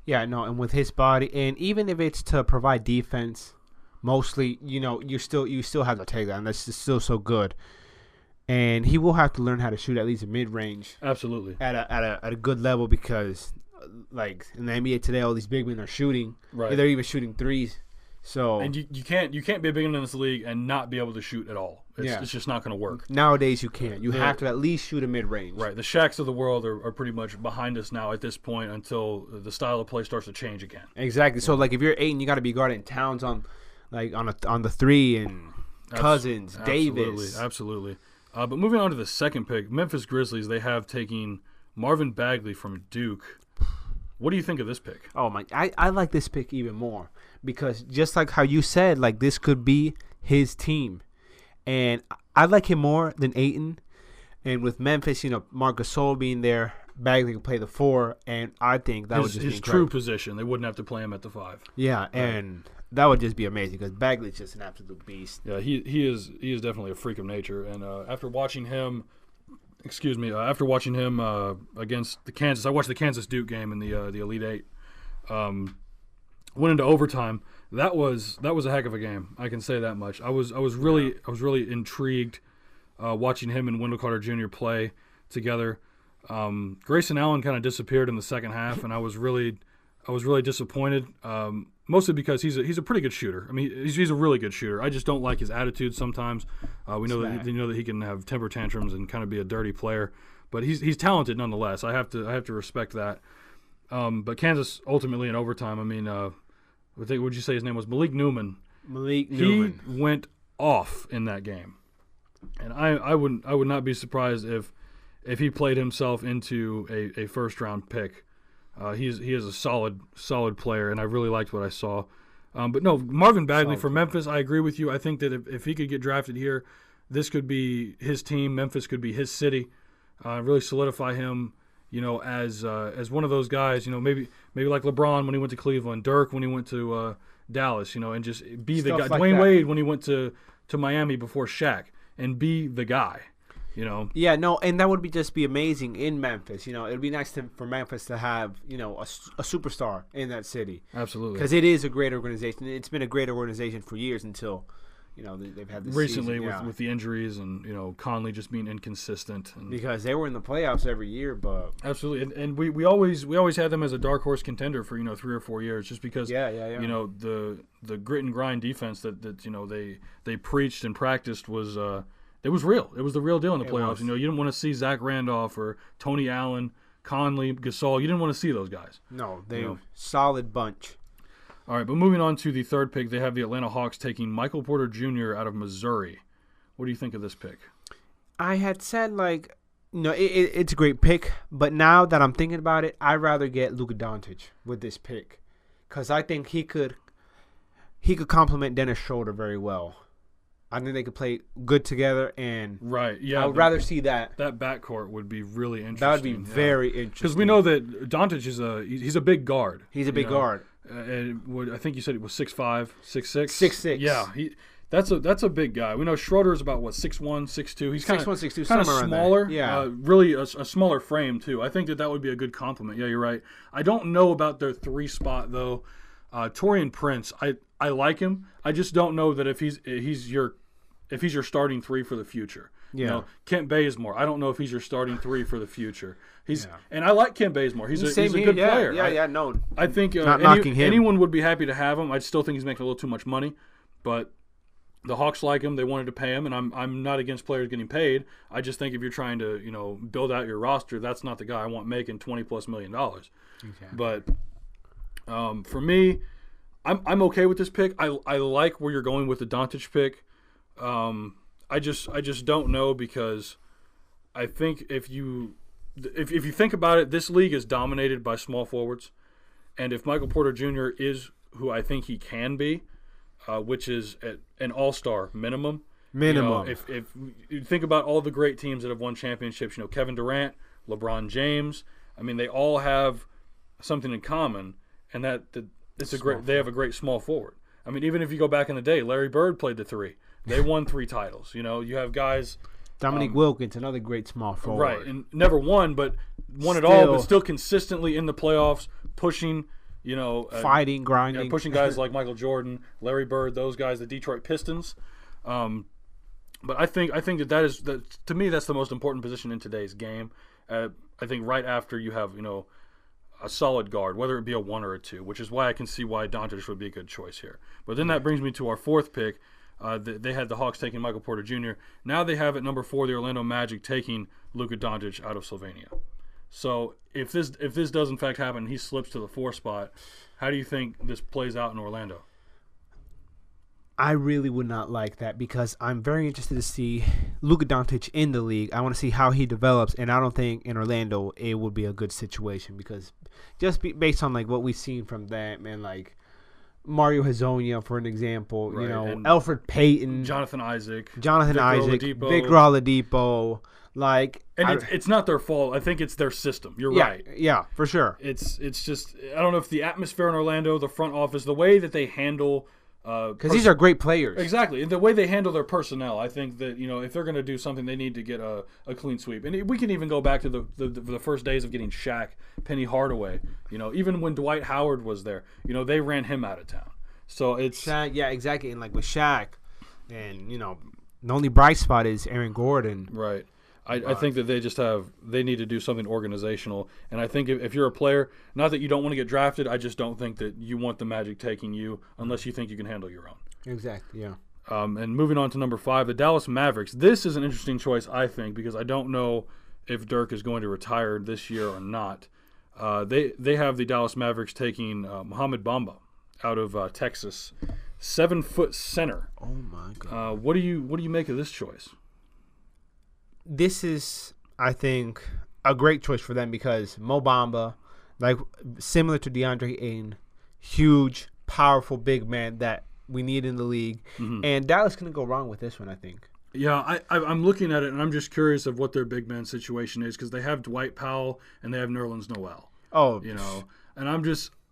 Yeah, no, and with his body, and even if it's to provide defense, mostly, you still have to take that, and that's just still so good. And he will have to learn how to shoot at least a mid range. Absolutely. At a good level because, like in the NBA today, all these big men are shooting. Right. They're even shooting threes. So and you can't be a big man in this league and not be able to shoot at all. It's just not going to work. Nowadays you can't. You have to at least shoot a mid range. Right. The Shaqs of the world are pretty much behind us now at this point until the style of play starts to change again. Exactly. So like if you're Ayton, you got to be guarding Towns on the 3 and Cousins, Davis. Absolutely. But moving on to the second pick, Memphis Grizzlies, they have taken Marvin Bagley from Duke. What do you think of this pick? Oh my! I like this pick even more because just like how you said, like this could be his team, and I like him more than Ayton. And with Memphis, Marc Gasol being there, Bagley can play the 4, and I think that would just be his true position. They wouldn't have to play him at the 5. Yeah, right. And that would just be amazing because Bagley's just an absolute beast. Yeah, he is definitely a freak of nature. And after watching him against the Kansas, I watched the Kansas Duke game in the Elite Eight. Went into overtime. That was a heck of a game. I can say that much. I was really intrigued watching him and Wendell Carter Jr. play together. Grayson Allen kind of disappeared in the second half, and I was really disappointed. Mostly because he's a pretty good shooter. He's a really good shooter. I just don't like his attitude sometimes. We know that he can have temper tantrums and kind of be a dirty player, but he's talented nonetheless. I have to respect that. But Kansas ultimately in overtime. Would you say his name was Malik Newman? Malik He Newman. went off in that game, and I would not be surprised if he played himself into a first round pick. He is a solid player, and I really liked what I saw. But no, Marvin Bagley for Memphis, I agree with you. I think that if he could get drafted here, this could be his team. Memphis could be his city. Really solidify him, as one of those guys. Maybe like LeBron when he went to Cleveland, Dirk when he went to Dallas. And just be the guy. Stuff like Dwayne that. Wade when he went to Miami before Shaq, and be the guy. Yeah, no, and that would just be amazing in Memphis. It would be nice for Memphis to have, a superstar in that city. Absolutely. Because it is a great organization. It's been a great organization for years until, they've had this recently season. with the injuries and Conley just being inconsistent. And Because they were in the playoffs every year, but absolutely, and we always had them as a dark horse contender for 3 or 4 years, just because the grit and grind defense that they preached and practiced was. It was real. It was the real deal in the playoffs. You didn't want to see Zach Randolph or Tony Allen, Conley, Gasol. You didn't want to see those guys. No, they're solid bunch. All right, but moving on to the third pick, they have the Atlanta Hawks taking Michael Porter Jr. out of Missouri. What do you think of this pick? I had said, it's a great pick, but now that I'm thinking about it, I'd rather get Luka Doncic with this pick because I think he could complement Dennis Schroeder very well. I think they could play good together, and right, yeah, I would rather see that. That backcourt would be really interesting. That would be very interesting because we know that Doncic he's a big guard. He's a big guard. And I think you said he was 6'5", 6'6". 6'6". Yeah, that's a big guy. We know Schroeder is about 6'1", 6'2". He's kind of 6'1", 6'2", kind of smaller. Yeah, really a smaller frame too. I think that would be a good compliment. Yeah, you're right. I don't know about their 3 spot though. Taurean Prince, I like him. I just don't know that if he's your starting 3 for the future. Yeah. Kent Bazemore, I don't know if he's your starting 3 for the future. And I like Kent Bazemore. He's a good player. Yeah, no. I think not knocking him. Anyone would be happy to have him. I still think he's making a little too much money, but the Hawks like him. They wanted to pay him, and I'm not against players getting paid. I just think if you're trying to build out your roster, that's not the guy I want making $20+ million. Exactly. But for me, I'm okay with this pick. I like where you're going with the Doncic pick. I just don't know because I think if you think about it, this league is dominated by small forwards, and if Michael Porter Jr. is who I think he can be, which is an all-star minimum. If you think about all the great teams that have won championships, Kevin Durant, LeBron James, I mean they all have something in common, and that they have a great small forward. I mean even if you go back in the day, Larry Bird played the 3. They won 3 titles. You have guys. Dominique Wilkins, another great small forward. Right, and never won, but won it all, but still consistently in the playoffs, pushing, fighting, grinding. Pushing guys like Michael Jordan, Larry Bird, those guys, the Detroit Pistons. But I think that to me, that's the most important position in today's game. I think right after you have, a solid guard, whether it be a 1 or a 2, which is why I can see why Doncic would be a good choice here. But then that brings me to our 4th pick. They had the Hawks taking Michael Porter Jr. Now they have at number 4 the Orlando Magic taking Luka Doncic out of Slovenia. So if this does in fact happen, he slips to the 4 spot. How do you think this plays out in Orlando? I really would not like that because I'm very interested to see Luka Doncic in the league. I want to see how he develops, and I don't think in Orlando it would be a good situation because just based on what we've seen from that, man, Mario Hezonja, for an example, right. Elfrid Payton, Jonathan Isaac, Victor Oladipo. It's not their fault. I think it's their system. You're right. Yeah, for sure. It's just I don't know if the atmosphere in Orlando, the front office, the way that they handle. Because these are great players. Exactly. The way they handle their personnel, I think that, if they're going to do something, they need to get a clean sweep. And we can even go back to the first days of getting Shaq, Penny Hardaway. Even when Dwight Howard was there, they ran him out of town. So it's Shaq, yeah, exactly. And with Shaq, and the only bright spot is Aaron Gordon. Right. I think that they need to do something organizational. And I think if you're a player, not that you don't want to get drafted, I just don't think that you want the Magic taking you unless you think you can handle your own. Exactly, yeah. And moving on to number 5, the Dallas Mavericks. This is an interesting choice, I think, because I don't know if Dirk is going to retire this year or not. They have the Dallas Mavericks taking Mohamed Bamba out of Texas. 7-foot center. Oh my God. What do you make of this choice? This is, I think, a great choice for them because Mo Bamba, like similar to DeAndre Ayton, huge, powerful big man that we need in the league. Mm-hmm. And Dallas couldn't go wrong with this one, I think. Yeah, I'm looking at it, and I'm just curious of what their big man situation is because they have Dwight Powell and they have Nerlens Noel. Oh. And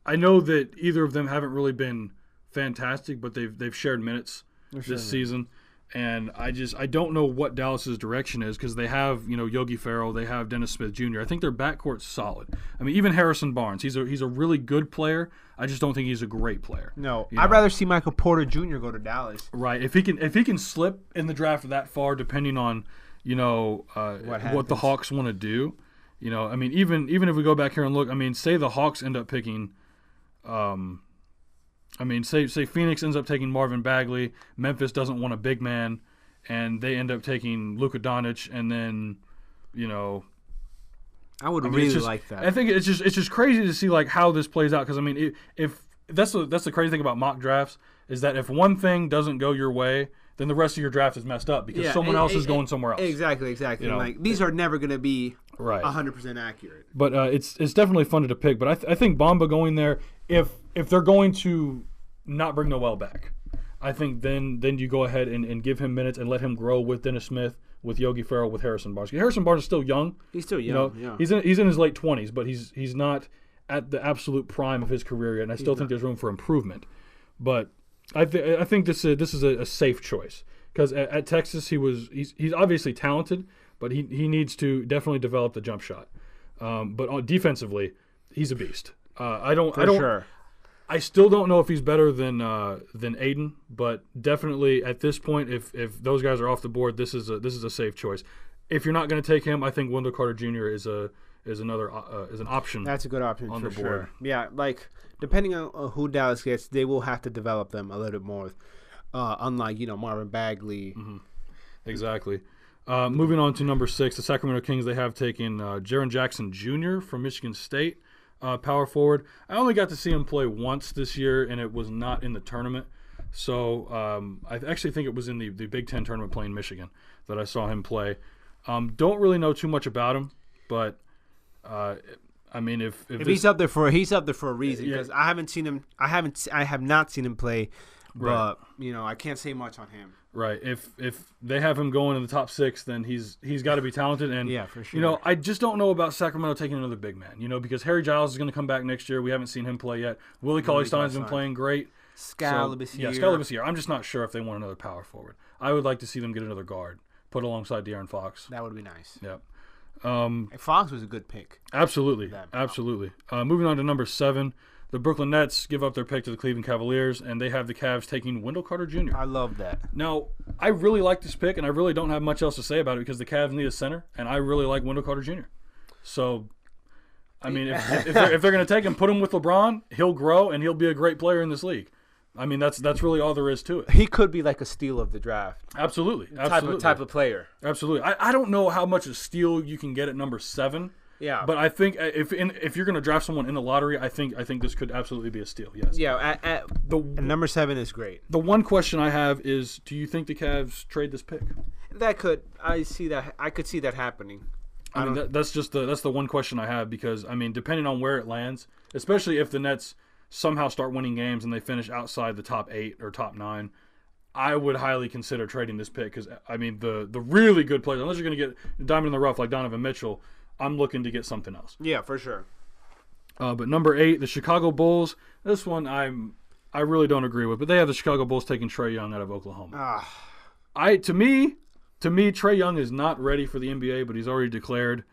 I know that either of them haven't really been fantastic, but they've shared minutes this season. And I don't know what Dallas's direction is because they have, Yogi Ferrell, they have Dennis Smith Jr. I think their backcourt's solid. I mean, even Harrison Barnes, he's a really good player. I just don't think he's a great player. No, I'd rather see Michael Porter Jr. go to Dallas. Right. If he can slip in the draft that far, depending on, what the Hawks want to do. I mean, even if we go back here and look, I mean, say the Hawks end up picking say Phoenix ends up taking Marvin Bagley, Memphis doesn't want a big man, and they end up taking Luka Doncic, and then, I would really like that. I think it's just crazy to see like how this plays out because I mean, if that's the crazy thing about mock drafts is that if one thing doesn't go your way, then the rest of your draft is messed up because someone else is going somewhere else. Exactly. Like these are never going to be right 100% accurate. But it's definitely fun to pick. But I think Bamba going there, if they're going to not bring Noel back, I think then you go ahead and give him minutes and let him grow with Dennis Smith, with Yogi Ferrell, with Harrison Barnes. Harrison Barnes is still young. He's still young. Yeah. He's in his late 20s, but he's not at the absolute prime of his career yet, and I still think there's room for improvement. But I think this is a safe choice because at Texas he's obviously talented, but he needs to definitely develop the jump shot. But defensively, he's a beast. I still don't know if he's better than Aiden, but definitely at this point, if those guys are off the board, this is a safe choice. If you're not going to take him, I think Wendell Carter Jr. is an option. That's a good option on for the board. Sure. Yeah, like depending on who Dallas gets, they will have to develop them a little bit more. Unlike Marvin Bagley. Mm-hmm. Exactly. Moving on to number 6, the Sacramento Kings. They have taken Jaren Jackson Jr. from Michigan State. Power forward. I only got to see him play once this year, and it was not in the tournament. So I actually think it was in the Big Ten tournament playing Michigan that I saw him play. Don't really know too much about him, but I mean, if he's up there for a reason because I haven't seen him. I have not seen him play, but I can't say much on him. Right. If they have him going in the top 6, then he's got to be talented. And yeah, for sure. I just don't know about Sacramento taking another big man. Because Harry Giles is going to come back next year. We haven't seen him play yet. Willie Cauley-Stein's been playing great. Skal Labissiere. I'm just not sure if they want another power forward. I would like to see them get another guard, put alongside De'Aaron Fox. That would be nice. Yep. Fox was a good pick. Absolutely. Moving on to number 7. The Brooklyn Nets give up their pick to the Cleveland Cavaliers, and they have the Cavs taking Wendell Carter Jr. I love that. Now, I really like this pick, and I really don't have much else to say about it because the Cavs need a center, and I really like Wendell Carter Jr. So, I mean, if they're going to take him, put him with LeBron, he'll grow, and he'll be a great player in this league. I mean, that's really all there is to it. He could be like a steal of the draft. Absolutely. Type of player. Absolutely. I don't know how much a steal you can get at number 7. Yeah, but I think if you're going to draft someone in the lottery, I think this could absolutely be a steal. Yes. Yeah. Number 7 is great. The one question I have is, do you think the Cavs trade this pick? That could. I see that. I could see that happening. I mean, that's the one question I have because I mean, depending on where it lands, especially if the Nets somehow start winning games and they finish outside the top 8 or top 9. I would highly consider trading this pick because I mean the really good players, unless you're going to get diamond in the rough like Donovan Mitchell. I'm looking to get something else. Yeah, for sure. But number 8, the Chicago Bulls. This one I really don't agree with, but they have the Chicago Bulls taking Trae Young out of Oklahoma. To me, Trae Young is not ready for the NBA, but he's already declared.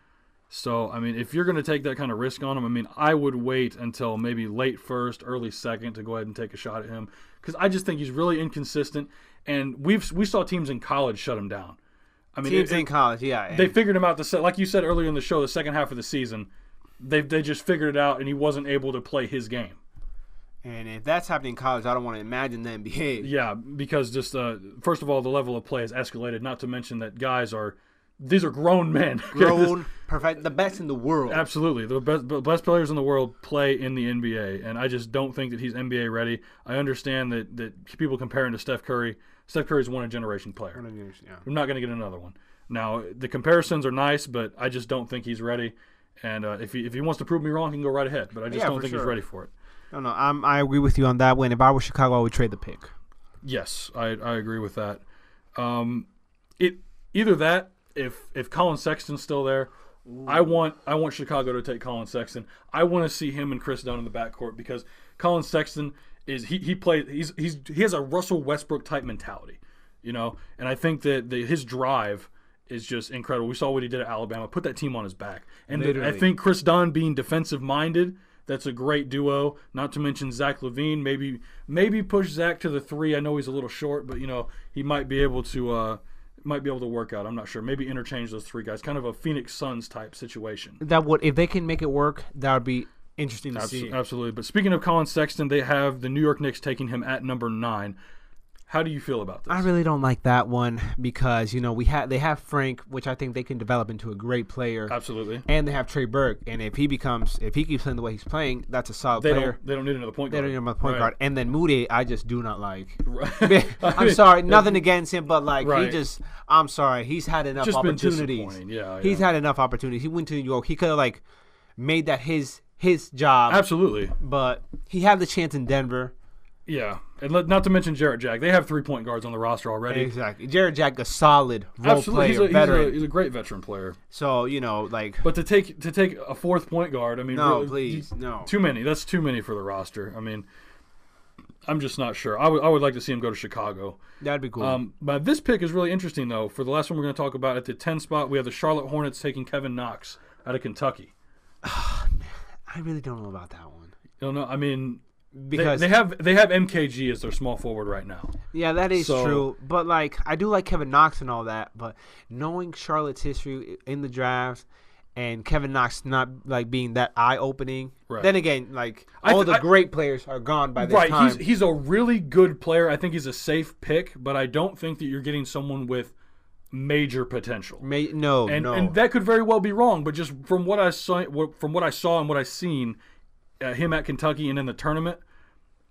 So I mean, if you're going to take that kind of risk on him, I mean, I would wait until maybe late first, early second to go ahead and take a shot at him because I just think he's really inconsistent, and we saw teams in college shut him down. I mean, teams in college, yeah. They figured him out. Like you said earlier in the show, the second half of the season, they just figured it out, and he wasn't able to play his game. And if that's happening in college, I don't want to imagine the NBA. Yeah, because just first of all, the level of play has escalated. Not to mention that guys are these are grown men. Grown, perfect, the best in the world. Absolutely. The best players in the world play in the NBA, and I just don't think that he's NBA ready. I understand that people compare him to Steph Curry. Steph Curry's a one-generation player. Yeah. I'm not going to get another one. Now, the comparisons are nice, but I just don't think he's ready. And if he wants to prove me wrong, he can go right ahead. But I just don't think he's ready for it. No, I agree with you on that one. If I were Chicago, I would trade the pick. Yes, I agree with that. Either that, if Colin Sexton's still there, I want Chicago to take Colin Sexton. I want to see him and Chris Dunn in the backcourt because Colin Sexton is he has a Russell Westbrook type mentality, and I think that his drive is just incredible. We saw what he did at Alabama, put that team on his back, and I think Chris Dunn being defensive minded. That's a great duo. Not to mention Zach LaVine. Maybe push Zach to the 3. I know he's a little short, but he might be able to work out. I'm not sure. Maybe interchange those 3 guys. Kind of a Phoenix Suns type situation. That would, if they can make it work, that would be interesting to see. Absolutely. But speaking of Colin Sexton, they have the New York Knicks taking him at number 9. How do you feel about this? I really don't like that one because they have Frank, which I think they can develop into a great player. Absolutely. And they have Trey Burke, and if he keeps playing the way he's playing, that's a solid player. They don't need another point guard. They don't need another point guard. And then Moody, I just do not like. Right. I'm sorry, nothing against him, but right. I'm sorry, he's had enough just opportunities. He's had enough opportunities. He went to New York. He could have made that his job. Absolutely. But he had the chance in Denver. Yeah, and not to mention Jarrett Jack. They have 3-point guards on the roster already. Exactly. Jarrett Jack, a solid role player, veteran. He's a great veteran player. So, But to take a 4th point guard, I mean... No, really, please, no. Too many. That's too many for the roster. I mean, I'm just not sure. I would like to see him go to Chicago. That'd be cool. But this pick is really interesting, though. For the last one we're going to talk about, at the 10 spot, we have the Charlotte Hornets taking Kevin Knox out of Kentucky. I really don't know about that one. You don't know? I mean... Because they have MKG as their small forward right now. Yeah, that is true. But I do like Kevin Knox and all that. But knowing Charlotte's history in the draft and Kevin Knox not being that eye opening, right. Then again, all the great players are gone by this time. Right, he's a really good player. I think he's a safe pick, but I don't think that you're getting someone with major potential. No, and that could very well be wrong. But just from what I saw and what I seen. Him at Kentucky and in the tournament,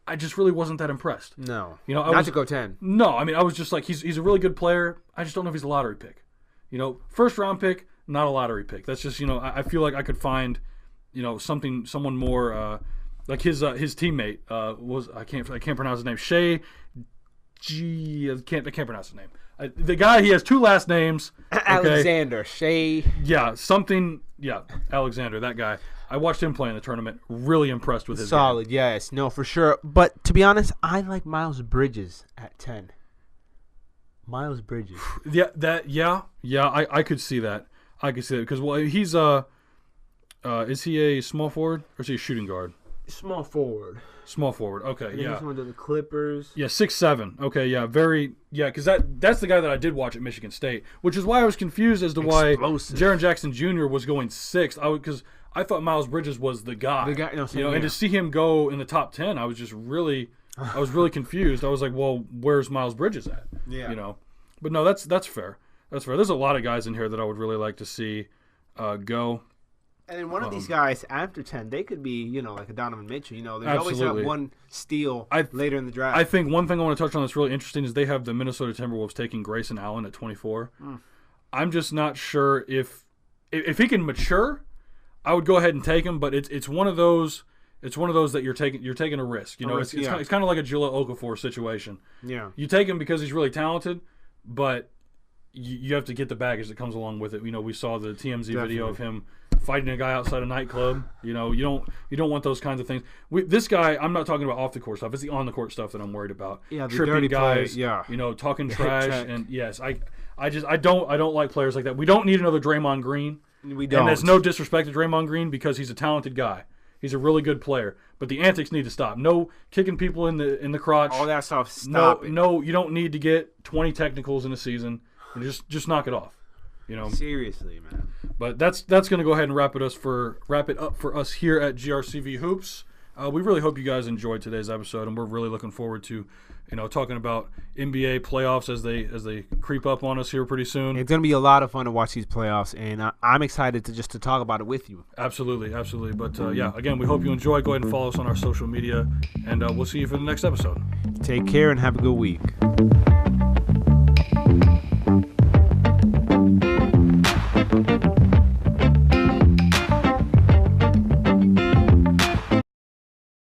I just really wasn't that impressed. No, not to go 10. No, I mean I was just he's a really good player. I just don't know if he's a lottery pick. First round pick, not a lottery pick. That's just I feel like I could find someone more like his teammate was I can't pronounce his name. I can't pronounce his name. The guy, he has 2 last names. Alexander Shea. Yeah, Alexander, that guy. I watched him play in the tournament. Really impressed with his solid, game. Yes. No, for sure. But to be honest, I like Miles Bridges at 10. Miles Bridges. I could see that. Because he's is he a small forward or is he a shooting guard? Small forward. Okay, yeah. He's one of the Clippers. Yeah, 6'7". Okay, yeah, because that's the guy that I did watch at Michigan State, which is why I was confused as to why Jaren Jackson Jr. was going 6th. Because I thought Miles Bridges was the guy. And to see him go in the top 10, I was really confused. I was like, well, where's Miles Bridges at? Yeah. But no, that's fair. That's fair. There's a lot of guys in here that I would really like to see go. And then one of these guys after 10, they could be, like a Donovan Mitchell. There's always that one steal later in the draft. I think one thing I want to touch on that's really interesting is they have the Minnesota Timberwolves taking Grayson Allen at 24. I'm just not sure if he can mature. I would go ahead and take him, but it's one of those. It's one of those that you're taking a risk. It's kind of like a Jahlil Okafor situation. Yeah, you take him because he's really talented, but you have to get the baggage that comes along with it. We saw the TMZ video of him fighting a guy outside a nightclub. You don't want those kinds of things. This guy, I'm not talking about off the court stuff. It's the on the court stuff that I'm worried about. Yeah, the tripping dirty guys. Play, yeah, talking trash. And yes, I don't like players like that. We don't need another Draymond Green. We don't. And there's no disrespect to Draymond Green because he's a talented guy. He's a really good player, but the antics need to stop. No kicking people in the crotch. All that stuff. Stop. No, you don't need to get 20 technicals in a season. Just knock it off. Seriously, man. But that's going to go ahead and wrap it up for us here at GRCV Hoops. We really hope you guys enjoyed today's episode, and we're really looking forward to, talking about NBA playoffs as they creep up on us here pretty soon. It's going to be a lot of fun to watch these playoffs, and I'm excited to talk about it with you. Absolutely. But, again, we hope you enjoy. Go ahead and follow us on our social media, and we'll see you for the next episode. Take care and have a good week.